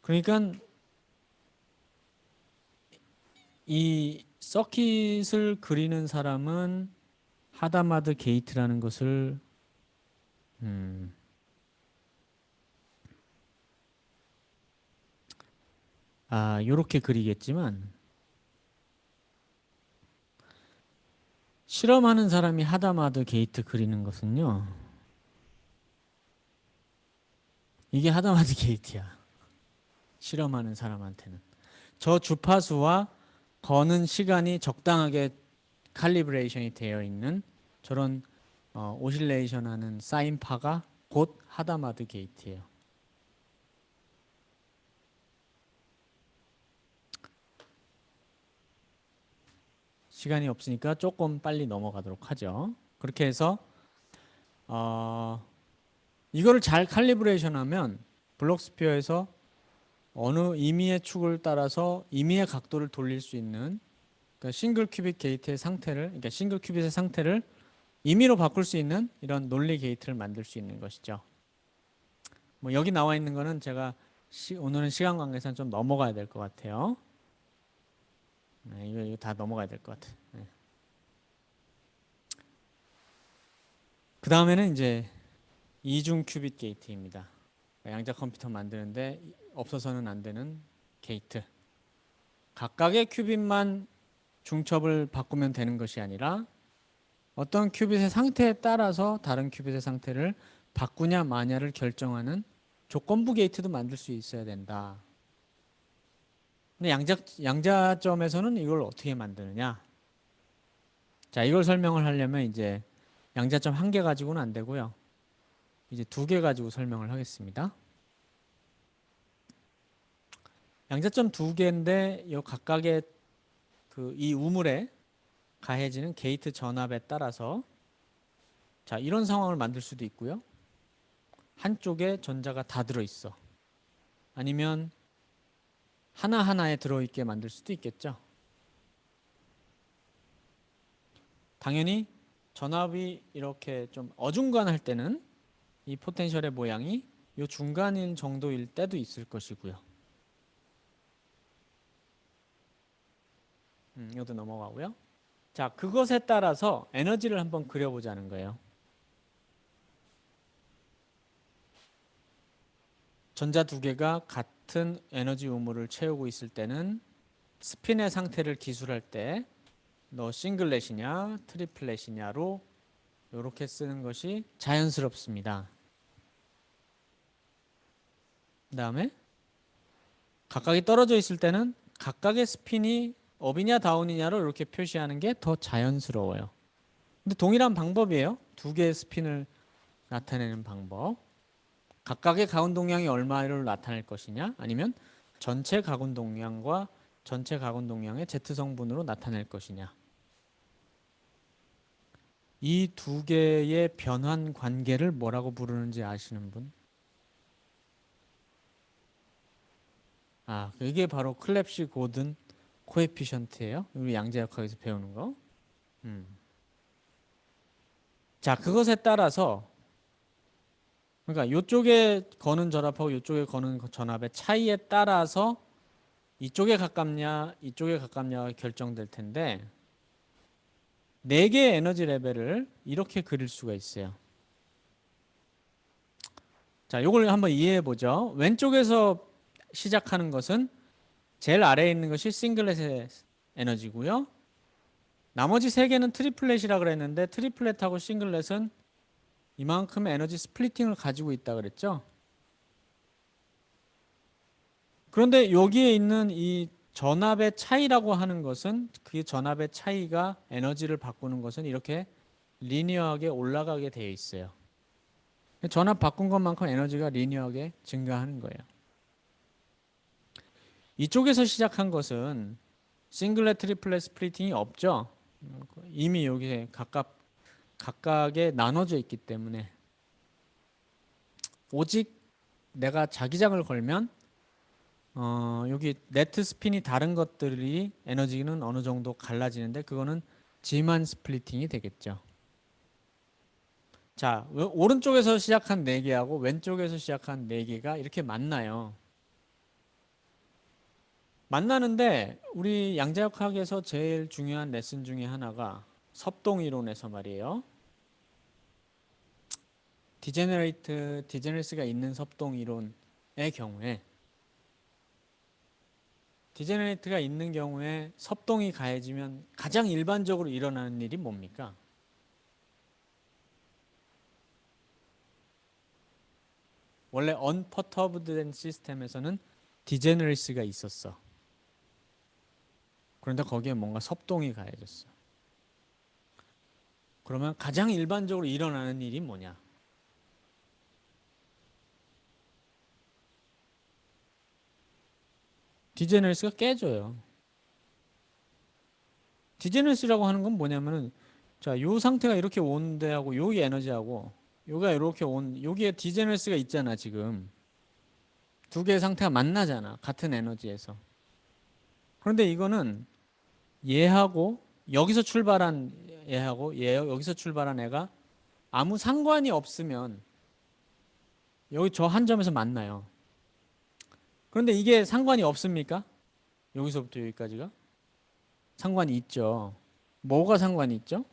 그러니까 이 서킷을 그리는 사람은 하다마드 게이트라는 것을 요렇게 그리겠지만 실험하는 사람이 하다마드 게이트 그리는 것은요. 이게 하다마드 게이트야. 실험하는 사람한테는. 저 주파수와 거는 시간이 적당하게 리브레이션이 되어 있는 저런 오실레이션 하는 사인파가 곧 하다마드 게이트예요. 시간이 없으니까 조금 빨리 넘어가도록 하죠. 그렇게 해서 이거를 잘 칼리브레이션 하면 블록스피어에서 어느 임의의 축을 따라서 임의의 각도를 돌릴 수 있는, 그러니까 싱글 큐빗 게이트의 상태를, 그러니까 싱글 큐빗의 상태를 임의로 바꿀 수 있는 이런 논리 게이트를 만들 수 있는 것이죠. 뭐 여기 나와 있는 거는 제가 오늘은 시간 관계상 좀 넘어가야 될 것 같아요. 네, 이거 다 넘어가야 될 것 같아요. 네. 그 다음에는 이제 이중 큐빗 게이트입니다. 양자 컴퓨터 만드는데 없어서는 안 되는 게이트. 각각의 큐빗만 중첩을 바꾸면 되는 것이 아니라 어떤 큐빗의 상태에 따라서 다른 큐빗의 상태를 바꾸냐 마냐를 결정하는 조건부 게이트도 만들 수 있어야 된다. 근데 양자점에서는 이걸 어떻게 만드느냐? 자, 이걸 설명을 하려면 이제 양자점 한 개 가지고는 안 되고요. 이제 두 개 가지고 설명을 하겠습니다. 양자점 두 개인데 이 각각의 이 우물에 가해지는 게이트 전압에 따라서 자, 이런 상황을 만들 수도 있고요. 한쪽에 전자가 다 들어있어. 아니면 하나하나에 들어있게 만들 수도 있겠죠. 당연히 전압이 이렇게 좀 어중간할 때는 이 포텐셜의 모양이 이 중간인 정도일 때도 있을 것이고요. 이것도 넘어가고요. 자, 그것에 따라서 에너지를 한번 그려보자는 거예요. 전자 두 개가 같은 에너지 우물을 채우고 있을 때는 스핀의 상태를 기술할 때 너 싱글렛이냐 트리플렛이냐로 이렇게 쓰는 것이 자연스럽습니다. 그 다음에 각각이 떨어져 있을 때는 각각의 스핀이 업이냐 다운이냐로 이렇게 표시하는 게 더 자연스러워요. 근데 동일한 방법이에요. 두 개의 스핀을 나타내는 방법. 각각의 가운 동량이 얼마를 나타낼 것이냐, 아니면 전체 가군 동량과 전체 가군 동량의 Z성분으로 나타낼 것이냐. 이 두 개의 변환 관계를 뭐라고 부르는지 아시는 분? 이게 바로 클랩시 고든 코에피션트예요. 우리 양자역학에서 배우는 거. 자, 그것에 따라서 그러니까 이쪽에 거는 전압하고 이쪽에 거는 전압의 차이에 따라서 이쪽에 가깝냐 이쪽에 가깝냐가 결정될 텐데 네 개의 에너지 레벨을 이렇게 그릴 수가 있어요. 자, 이걸 한번 이해해 보죠. 왼쪽에서 시작하는 것은 제일 아래에 있는 것이 싱글렛의 에너지고요. 나머지 세 개는 트리플렛이라 그랬는데 트리플렛하고 싱글렛은 이만큼의 에너지 스플리팅을 가지고 있다 그랬죠. 그런데 여기에 있는 이 전압의 차이라고 하는 것은 그 전압의 차이가 에너지를 바꾸는 것은 이렇게 리니어하게 올라가게 되어 있어요. 전압 바꾼 것만큼 에너지가 리니어하게 증가하는 거예요. 이쪽에서 시작한 것은 싱글렛, 트리플렛 스플리팅이 없죠. 이미 여기에 각각에 나눠져 있기 때문에 오직 내가 자기장을 걸면 여기 네트 스핀이 다른 것들이 에너지는 어느 정도 갈라지는데 그거는 지만 스플리팅이 되겠죠. 자, 오른쪽에서 시작한 4개하고 왼쪽에서 시작한 4개가 이렇게 만나요. 만나는데 우리 양자역학에서 제일 중요한 레슨 중에 하나가 섭동이론에서 말이에요. 디제너리스가 있는 섭동이론의 경우에 디제너레이트가 있는 경우에 섭동이 가해지면 가장 일반적으로 일어나는 일이 뭡니까? 원래 언퍼터브된 시스템에서는 디제너리스가 있었어. 그런데 거기에 뭔가 섭동이 가해졌어. 그러면 가장 일반적으로 일어나는 일이 뭐냐? 디제너리스가 깨져요. 디제너리스라고 하는 건 뭐냐면은 자, 요 상태가 이렇게 오는데 하고 여기 에너지하고 요가 이렇게 온 여기에 디제너리스가 있잖아, 지금. 두 개의 상태가 만나잖아. 같은 에너지에서. 그런데 이거는 얘하고 여기서 출발한 얘하고 얘 여기서 출발한 애가 아무 상관이 없으면 여기 저 한 점에서 만나요. 그런데 이게 상관이 없습니까? 여기서부터 여기까지가? 상관이 있죠. 뭐가 상관이 있죠?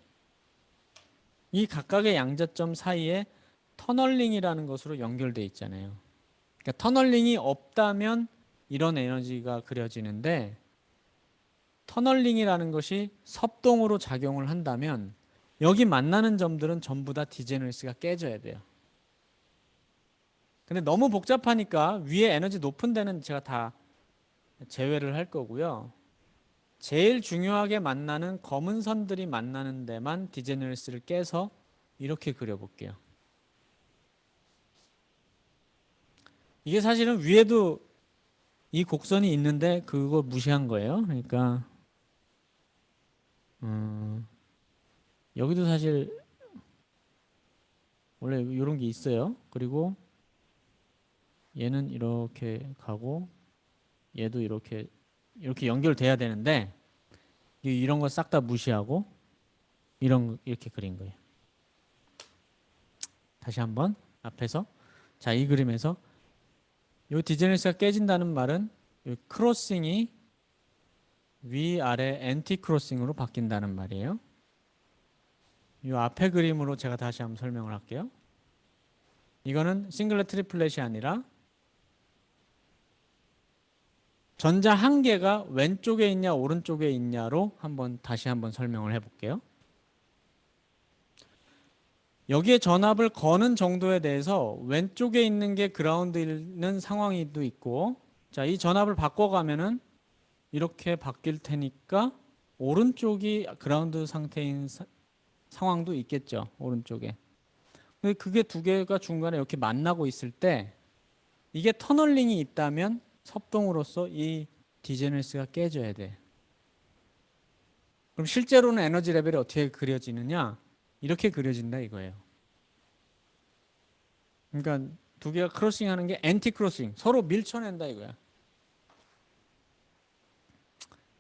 이 각각의 양자점 사이에 터널링이라는 것으로 연결돼 있잖아요. 그러니까 터널링이 없다면 이런 에너지가 그려지는데 터널링이라는 것이 섭동으로 작용을 한다면 여기 만나는 점들은 전부 다 디제너리스가 깨져야 돼요. 근데 너무 복잡하니까 위에 에너지 높은 데는 제가 다 제외를 할 거고요. 제일 중요하게 만나는 검은 선들이 만나는 데만 디제너리스를 깨서 이렇게 그려볼게요. 이게 사실은 위에도 이 곡선이 있는데 그거 무시한 거예요. 그러니까 여기도 사실 원래 이런 게 있어요. 그리고 얘는 이렇게 가고 얘도 이렇게 연결돼야 되는데 이런 거 싹 다 무시하고 이렇게 그린 거예요. 다시 한번 앞에서 자, 이 그림에서 이 디제너리스가 깨진다는 말은 이 크로싱이 위아래 엔티 크로싱으로 바뀐다는 말이에요. 이 앞에 그림으로 제가 다시 한번 설명을 할게요. 이거는 싱글렛 트리플렛이 아니라 전자 한 개가 왼쪽에 있냐 오른쪽에 있냐로 다시 한번 설명을 해볼게요. 여기에 전압을 거는 정도에 대해서 왼쪽에 있는 게 그라운드는 상황이도 있고, 자, 이 전압을 바꿔가면은 이렇게 바뀔 테니까 오른쪽이 그라운드 상태인 상황도 있겠죠. 오른쪽에. 근데 그게 두 개가 중간에 이렇게 만나고 있을 때 이게 터널링이 있다면 섭동으로서 이 디제너리스가 깨져야 돼. 그럼 실제로는 에너지 레벨이 어떻게 그려지느냐? 이렇게 그려진다 이거예요. 그러니까 두 개가 크로싱 하는 게 엔티 크로싱, 서로 밀쳐낸다 이거야.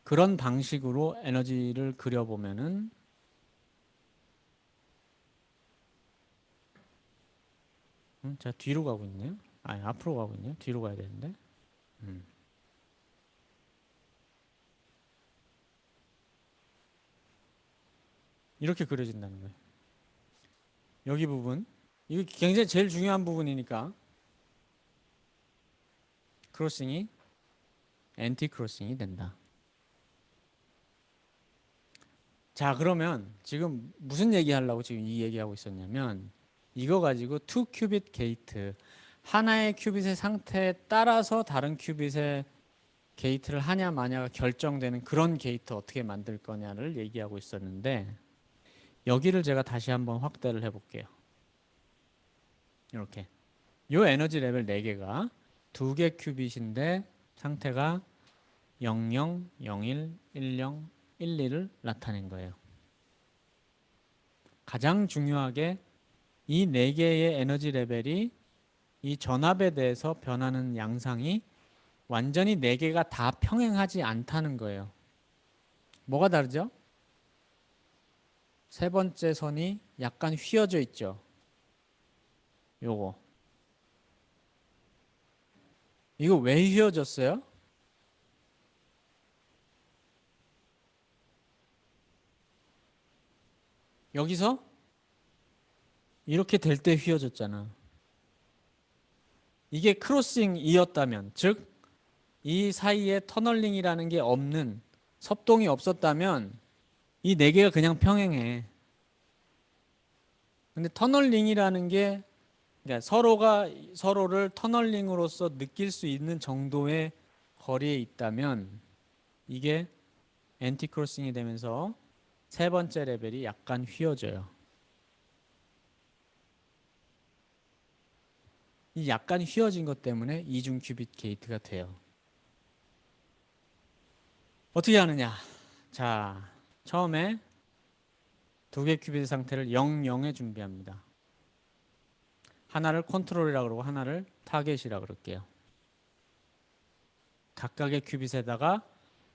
그런 방식으로 에너지를 그려보면은 자, 뒤로 가고 있네요. 아니, 앞으로 가고 있네요. 뒤로 가야 되는데. 이렇게 그려진다는 거예요. 여기 부분. 이게 굉장히 제일 중요한 부분이니까 크로싱이 엔티 크로싱이 된다. 자, 그러면 지금 무슨 얘기하려고 지금 이 얘기하고 있었냐면 이거 가지고 2큐빗 게이트, 하나의 큐빗의 상태에 따라서 다른 큐빗의 게이트를 하냐 마냐가 결정되는 그런 게이트 어떻게 만들 거냐를 얘기하고 있었는데 여기를 제가 다시 한번 확대를 해볼게요. 이렇게 이 에너지 레벨 4개가 2개 큐빗인데 상태가 00, 01, 10, 12를 나타낸 거예요. 가장 중요하게 이 4개의 에너지 레벨이 이 전압에 대해서 변하는 양상이 완전히 4개가 다 평행하지 않다는 거예요. 뭐가 다르죠? 세 번째 선이 약간 휘어져 있죠. 요거. 이거 왜 휘어졌어요? 여기서 이렇게 될 때 휘어졌잖아. 이게 크로싱이었다면, 즉 이 사이에 터널링이라는 게 없는, 섭동이 없었다면 이 4개가 그냥 평행해. 근데 터널링이라는 게 그러니까 서로가 서로를 터널링으로서 느낄 수 있는 정도의 거리에 있다면 이게 엔티 크로싱이 되면서 세 번째 레벨이 약간 휘어져요. 이 약간 휘어진 것 때문에 이중 큐빗 게이트가 돼요. 어떻게 하느냐? 자, 처음에 두 개 큐빗의 상태를 0, 0에 준비합니다. 하나를 컨트롤이라고 그러고 하나를 타겟이라고 그럴게요. 각각의 큐빗에다가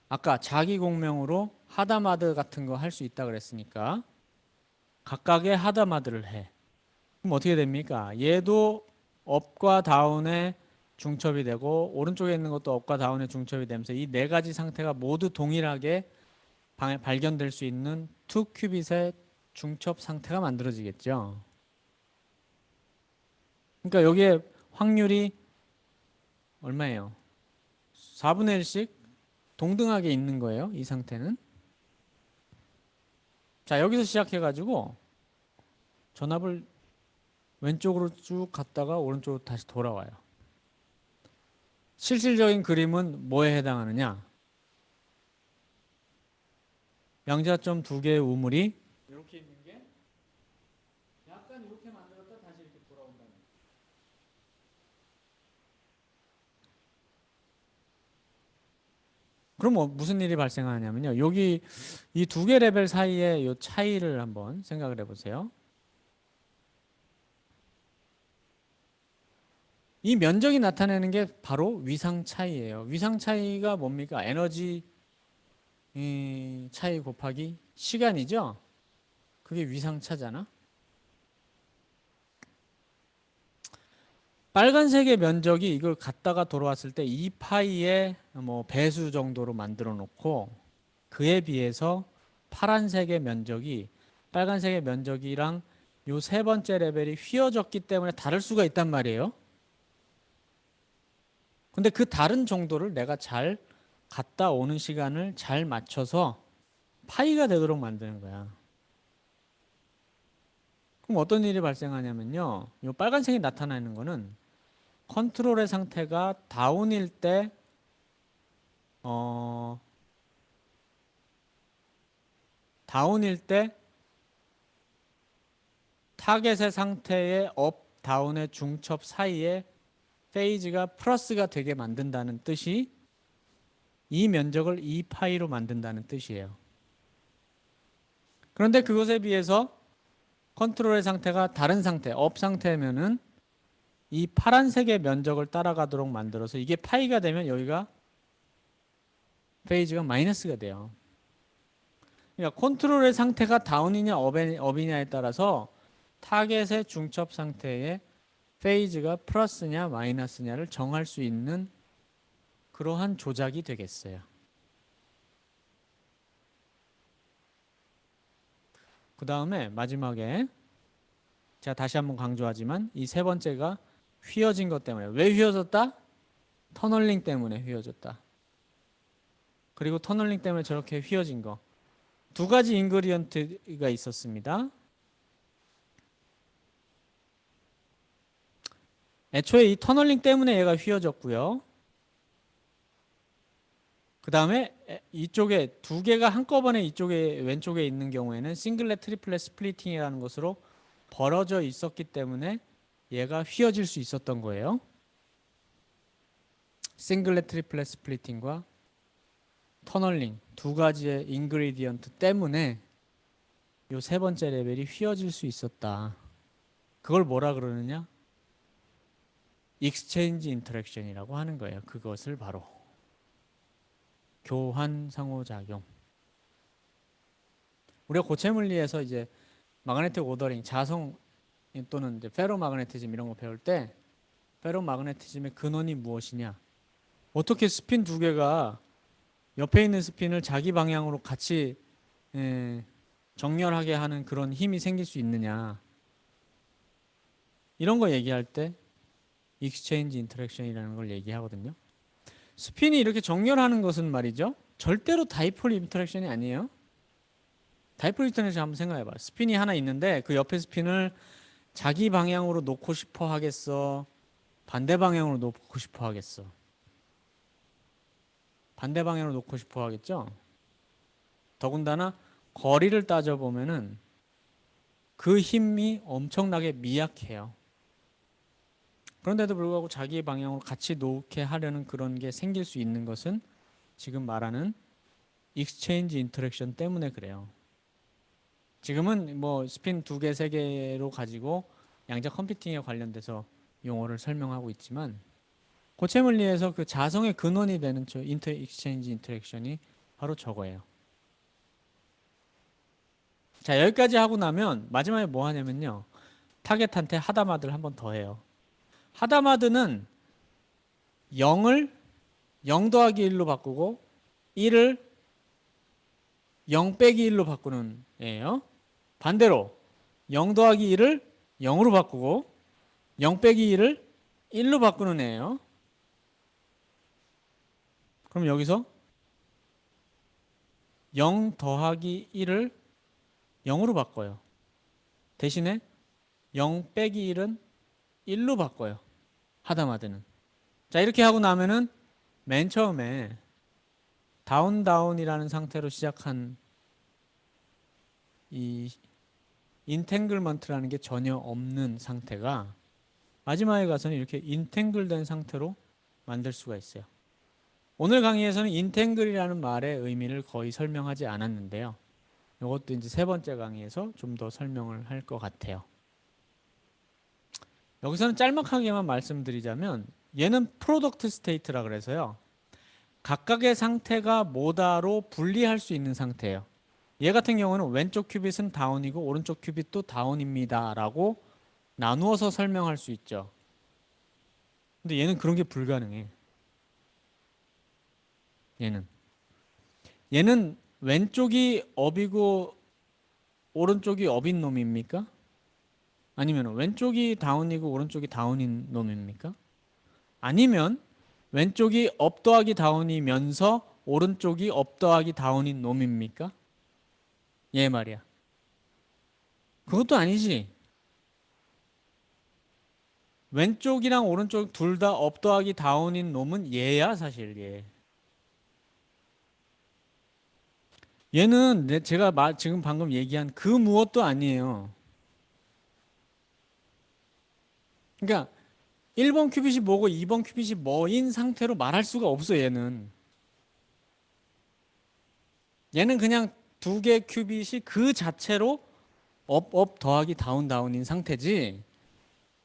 아까 자기 공명으로 하다마드 같은 거 할 수 있다 그랬으니까 각각의 하다마드를 해. 그럼 어떻게 됩니까? 얘도 업과 다운에 중첩이 되고 오른쪽에 있는 것도 업과 다운에 중첩이 되면서 이 네 가지 상태가 모두 동일하게 발견될 수 있는 투 큐빗의 중첩 상태가 만들어지겠죠. 그러니까 여기에 확률이 얼마예요? 4분의 1씩 동등하게 있는 거예요. 이 상태는. 자, 여기서 시작해가지고 전압을 왼쪽으로 쭉 갔다가 오른쪽으로 다시 돌아와요. 실질적인 그림은 뭐에 해당하느냐? 양자점 두 개의 우물이 이렇게 있는 게 약간 이렇게 만들었다 다시 이렇게 돌아온다는 거예요. 그럼 무슨 일이 발생하냐면요. 여기 이 두 개 레벨 사이의 이 차이를 한번 생각을 해보세요. 이 면적이 나타내는 게 바로 위상 차이예요. 위상 차이가 뭡니까? 에너지 차이 곱하기 시간이죠. 그게 위상차잖아. 빨간색의 면적이 이걸 갖다가 돌아왔을 때 2파이의 뭐 배수 정도로 만들어 놓고 그에 비해서 파란색의 면적이 빨간색의 면적이랑 요 세 번째 레벨이 휘어졌기 때문에 다를 수가 있단 말이에요. 근데 그 다른 정도를 내가 잘 갔다 오는 시간을 잘 맞춰서 파이가 되도록 만드는 거야. 그럼 어떤 일이 발생하냐면요. 이 빨간색이 나타나는 거는 컨트롤의 상태가 다운일 때, 다운일 때 타겟의 상태의 업, 다운의 중첩 사이에 페이지가 플러스가 되게 만든다는 뜻이 이 면적을 2파이로 만든다는 뜻이에요. 그런데 그것에 비해서 컨트롤의 상태가 다른 상태, 업 상태면은 이 파란색의 면적을 따라가도록 만들어서 이게 파이가 되면 여기가 페이지가 마이너스가 돼요. 그러니까 컨트롤의 상태가 다운이냐 업이냐에 따라서 타겟의 중첩 상태에 페이지가 플러스냐 마이너스냐를 정할 수 있는 그러한 조작이 되겠어요. 그 다음에 마지막에 제가 다시 한번 강조하지만 이 세 번째가 휘어진 것 때문에. 왜 휘어졌다? 터널링 때문에 휘어졌다. 그리고 터널링 때문에 저렇게 휘어진 거. 두 가지 인그리언트가 있었습니다. 애초에 이 터널링 때문에 얘가 휘어졌고요. 그 다음에 이쪽에 두 개가 한꺼번에 이쪽에 왼쪽에 있는 경우에는 싱글렛 트리플렛 스플리팅이라는 것으로 벌어져 있었기 때문에 얘가 휘어질 수 있었던 거예요. 싱글렛 트리플렛 스플리팅과 터널링 두 가지의 인그리디언트 때문에 요 세 번째 레벨이 휘어질 수 있었다. 그걸 뭐라 그러느냐? 익스체인지 인터랙션이라고 하는 거예요. 그것을 바로 교환 상호작용. 우리가 고체 물리에서 이제 마그네틱 오더링, 자성 또는 이제 페로마그네티즘 이런 거 배울 때 페로마그네티즘의 근원이 무엇이냐? 어떻게 스핀 두 개가 옆에 있는 스핀을 자기 방향으로 같이 정렬하게 하는 그런 힘이 생길 수 있느냐? 이런 거 얘기할 때 익스체인지 인터랙션이라는 걸 얘기하거든요. 스핀이 이렇게 정렬하는 것은 말이죠. 절대로 다이폴 인터랙션이 아니에요. 다이폴 인터랙션 한번 생각해 봐. 스핀이 하나 있는데 그 옆에 스핀을 자기 방향으로 놓고 싶어 하겠어? 반대 방향으로 놓고 싶어 하겠어? 반대 방향으로 놓고 싶어 하겠죠? 더군다나 거리를 따져보면은 그 힘이 엄청나게 미약해요. 그런데도 불구하고 자기의 방향으로 같이 놓게 하려는 그런 게 생길 수 있는 것은 지금 말하는 익스체인지 인터랙션 때문에 그래요. 지금은 뭐 스핀 2개, 3개로 가지고 양자 컴퓨팅에 관련돼서 용어를 설명하고 있지만 고체 물리에서 그 자성의 근원이 되는 저 익스체인지 인터랙션이 바로 저거예요. 자, 여기까지 하고 나면 마지막에 뭐 하냐면요. 타겟한테 하다마드를 한 번 더 해요. 하다마드는 0을 0 더하기 1로 바꾸고 1을 0 빼기 1로 바꾸는 애예요. 반대로 0 더하기 1을 0으로 바꾸고 0 빼기 1을 1로 바꾸는 애예요. 그럼 여기서 0 더하기 1을 0으로 바꿔요. 대신에 0 빼기 1은 1로 바꿔요. 하다마드는. 자, 이렇게 하고 나면은 맨 처음에 다운이라는 상태로 시작한 이 인탱글먼트라는 게 전혀 없는 상태가 마지막에 가서는 이렇게 인탱글된 상태로 만들 수가 있어요. 오늘 강의에서는 인탱글이라는 말의 의미를 거의 설명하지 않았는데요. 이것도 이제 세 번째 강의에서 좀 더 설명을 할 것 같아요. 여기서는 짤막하게만 말씀드리자면 얘는 프로덕트 스테이트라 그래서요. 각각의 상태가 뭐다로 분리할 수 있는 상태예요. 얘 같은 경우는 왼쪽 큐빗은 다운이고 오른쪽 큐빗도 다운입니다 라고 나누어서 설명할 수 있죠. 근데 얘는 그런 게 불가능해. 얘는 왼쪽이 업이고 오른쪽이 업인 놈입니까? 아니면 왼쪽이 다운이고 오른쪽이 다운인 놈입니까? 아니면 왼쪽이 업 더하기 다운이면서 오른쪽이 업 더하기 다운인 놈입니까? 얘 말이야. 그것도 아니지. 왼쪽이랑 오른쪽 둘 다 업 더하기 다운인 놈은 얘야 사실 얘. 얘는 제가 지금 방금 얘기한 그 무엇도 아니에요. 그러니까 1번 큐빗이 뭐고 2번 큐빗이 뭐인 상태로 말할 수가 없어 얘는. 얘는 그냥 두 개 큐빗이 그 자체로 업 더하기 다운인 상태지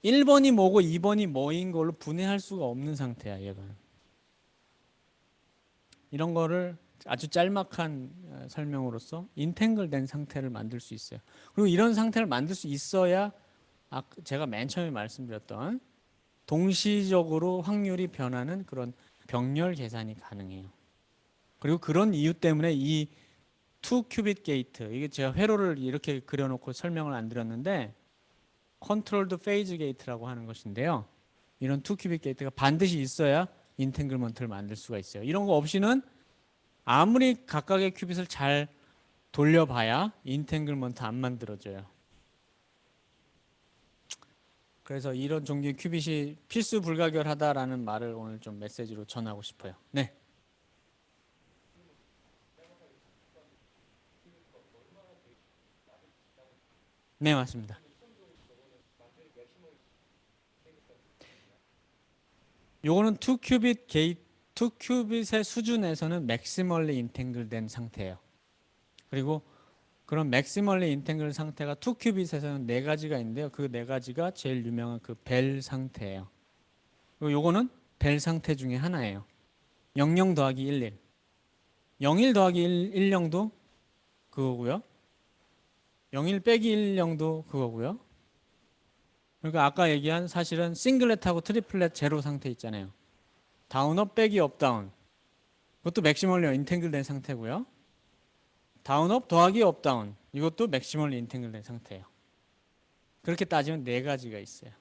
1번이 뭐고 2번이 뭐인 걸로 분해할 수가 없는 상태야 얘가. 이런 거를 아주 짤막한 설명으로서 인탱글된 상태를 만들 수 있어요. 그리고 이런 상태를 만들 수 있어야 제가 맨 처음에 말씀드렸던 동시적으로 확률이 변하는 그런 병렬 계산이 가능해요. 그리고 그런 이유 때문에 이 2큐빗 게이트, 이게 제가 회로를 이렇게 그려놓고 설명을 안 드렸는데 컨트롤드 페이즈 게이트라고 하는 것인데요. 이런 2큐빗 게이트가 반드시 있어야 인탱글먼트를 만들 수가 있어요. 이런 거 없이는 아무리 각각의 큐빗을 잘 돌려봐야 인탱글먼트 안 만들어져요. 그래서 이런 종류의 큐빗이 필수 불가결하다라는 말을 오늘 좀 메시지로 전하고 싶어요. 네. 네, 맞습니다. 요거는 2큐빗 게이트, 2큐빗의 수준에서는 맥시멀리 인탱글된 상태예요. 그리고 그런 맥시멀리 인탱글 상태가 2큐빗에서는 네 가지가 있는데요. 그 네 가지가 제일 유명한 그 벨 상태예요. 그리고 요거는 벨 상태 중에 하나예요. 00 더하기 11. 01 더하기 10도 그거고요. 01 빼기 10도 그거고요. 그러니까 아까 얘기한 사실은 싱글렛하고 트리플렛 제로 상태 있잖아요. 다운업 빼기 업다운. 그것도 맥시멀리 인탱글된 상태고요. 다운업 더하기 업다운. 이것도 맥시멀리 인탱글된 상태예요. 그렇게 따지면 네 가지가 있어요.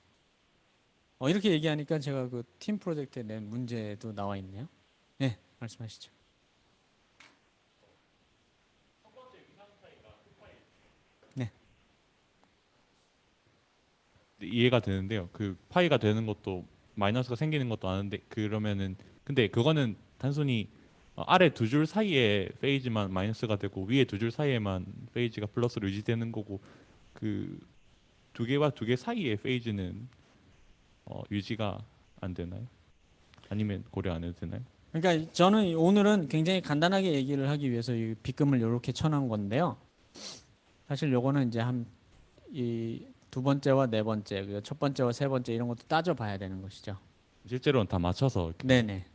이렇게 얘기하니까 제가 그 팀 프로젝트에 낸 문제도 나와 있네요. 네, 말씀하시죠. 네. 이해가 되는데요. 그 파이가 되는 것도 마이너스가 생기는 것도 아는데 그러면은 근데 그거는 단순히 아래 두 줄 사이에 페이지만 마이너스가 되고 위에 두 줄 사이에만 페이지가 플러스로 유지되는 거고 그 두 개와 두 개 사이의 페이지는 유지가 안 되나요? 아니면 고려 안 해도 되나요? 그러니까 저는 오늘은 굉장히 간단하게 얘기를 하기 위해서 이 빗금을 이렇게 쳐놓은 건데요. 사실 요거는 이제 한 이 두 번째와 네 번째, 그리고 첫 번째와 세 번째 이런 것도 따져봐야 되는 것이죠. 실제로는 다 맞춰서 이렇게. 네네.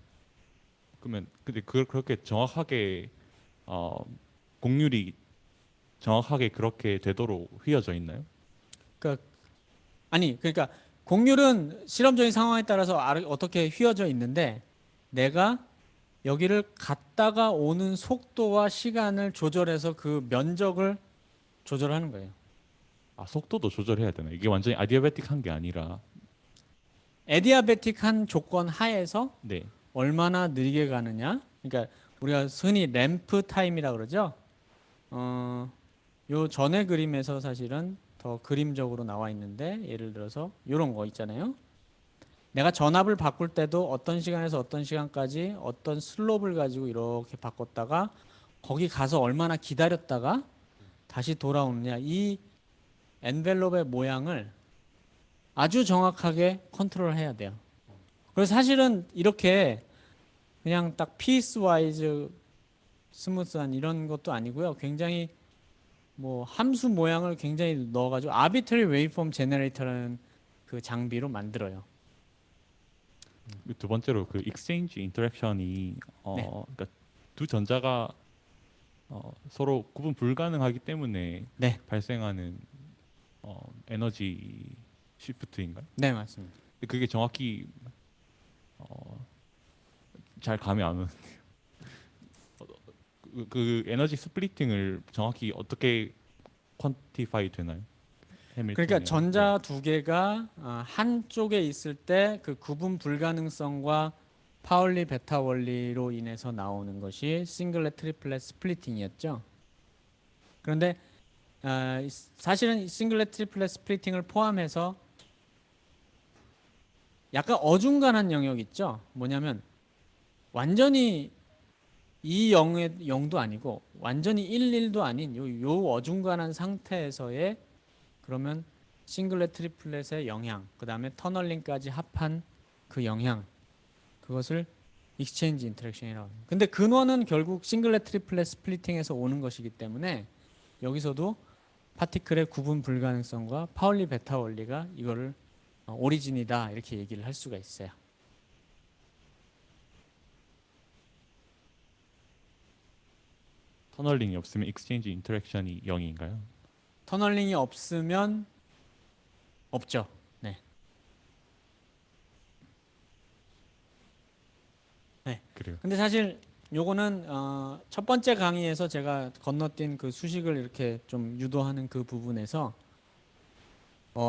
그러면 근데 그걸 그렇게 정확하게 공률이 정확하게 그렇게 되도록 휘어져 있나요? 그러니까 그러니까 공률은 실험적인 상황에 따라서 어떻게 휘어져 있는데 내가 여기를 갔다가 오는 속도와 시간을 조절해서 그 면적을 조절하는 거예요. 속도도 조절해야 되나? 이게 완전히 아디아베틱한 게 아니라. 에디아베틱한 조건 하에서 네. 얼마나 느리게 가느냐. 그러니까 우리가 흔히 램프 타임이라 그러죠. 요 전의 그림에서 사실은 더 그림적으로 나와 있는데 예를 들어서 이런 거 있잖아요. 내가 전압을 바꿀 때도 어떤 시간에서 어떤 시간까지 어떤 슬롭을 가지고 이렇게 바꿨다가 거기 가서 얼마나 기다렸다가 다시 돌아오느냐. 이 엔벨롭의 모양을 아주 정확하게 컨트롤해야 돼요. 그래서 사실은 이렇게 그냥 딱 피스 와이즈 스무스한 이런 것도 아니고요. 굉장히 뭐 함수 모양을 굉장히 넣어가지고 아비트리 웨이폼 제너레이터라는 그 장비로 만들어요. 두 번째로 그 익스체인지 인터랙션이 네. 그러니까 두 전자가 서로 구분 불가능하기 때문에 네. 발생하는 에너지 시프트인가요? 네, 맞습니다. 근데 그게 정확히 잘 감이 안 오는데요. 그 에너지 스플리팅을 정확히 어떻게 퀀티파이 되나요? 그러니까 해밀턴이랑. 전자 두 개가 한쪽에 있을 때 그 구분 불가능성과 파울리 베타 원리로 인해서 나오는 것이 싱글렛 트리플렛 스플리팅이었죠. 그런데 사실은 싱글렛 트리플렛 스플리팅을 포함해서 약간 어중간한 영역 있죠. 뭐냐면 완전히 2, 0의 0도 아니고 완전히 1, 1도 아닌 요 어중간한 상태에서의 그러면 싱글렛 트리플렛의 영향, 그 다음에 터널링까지 합한 그 영향, 그것을 익스체인지 인터랙션이라고 합니다. 근데 근원은 결국 싱글렛 트리플렛 스플리팅에서 오는 것이기 때문에 여기서도 파티클의 구분 불가능성과 파울리 베타 원리가 이거를 오리진이다 이렇게 얘기를 할 수가 있어요. 터널링이 없으면 익스체인지 인터랙션이 0인가요? 터널링이 없으면 없죠. 네. 네. 그래요. 근데 사실 요거는 첫 번째 강의에서 제가 건너뛴 그 수식을 이렇게 좀 유도하는 그 부분에서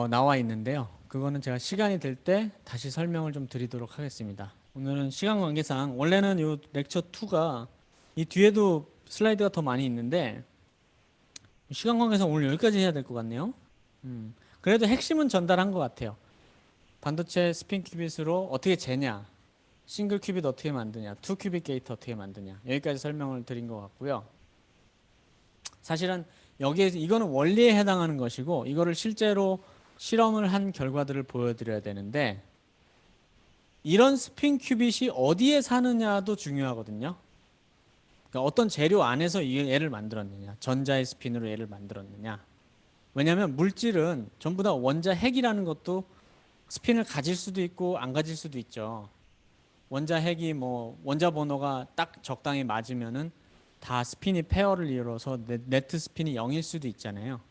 나와 있는데요. 그거는 제가 시간이 될 때 다시 설명을 좀 드리도록 하겠습니다. 오늘은 시간 관계상 원래는 요 렉처 2가 이 뒤에도 슬라이드가 더 많이 있는데 시간 관계상 오늘 여기까지 해야 될 것 같네요. 그래도 핵심은 전달한 것 같아요. 반도체 스핀 큐빗으로 어떻게 재냐, 싱글 큐빗 어떻게 만드냐, 투 큐빗 게이트 어떻게 만드냐, 여기까지 설명을 드린 것 같고요. 사실은 여기에 이거는 원리에 해당하는 것이고 이거를 실제로 실험을 한 결과들을 보여드려야 되는데 이런 스핀 큐빗이 어디에 사느냐도 중요하거든요. 그러니까 어떤 재료 안에서 얘를 만들었느냐, 전자의 스핀으로 얘를 만들었느냐. 왜냐하면 물질은 전부 다 원자 핵이라는 것도 스핀을 가질 수도 있고 안 가질 수도 있죠. 원자 핵이 뭐 원자 번호가 딱 적당히 맞으면은 다 스핀이 페어를 이뤄서 네트 스핀이 0일 수도 있잖아요.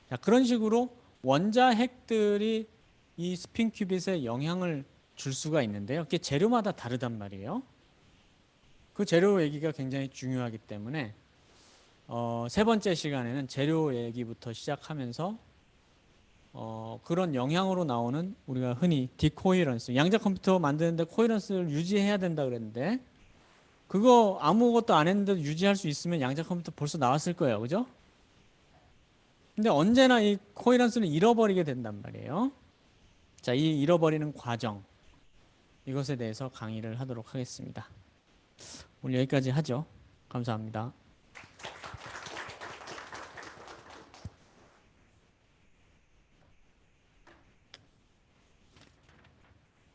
자, 그런 식으로 원자 핵들이 이 스핀 큐빗에 영향을 줄 수가 있는데요. 그게 재료마다 다르단 말이에요. 그 재료 얘기가 굉장히 중요하기 때문에 세 번째 시간에는 재료 얘기부터 시작하면서 그런 영향으로 나오는 우리가 흔히 디코이런스, 양자 컴퓨터 만드는데 코이런스를 유지해야 된다 그랬는데 그거 아무것도 안 했는데도 유지할 수 있으면 양자 컴퓨터 벌써 나왔을 거예요. 그죠? 근데 언제나 이 코이런스를 잃어버리게 된단 말이에요. 자, 이 잃어버리는 과정, 이것에 대해서 강의를 하도록 하겠습니다. 오늘 여기까지 하죠. 감사합니다.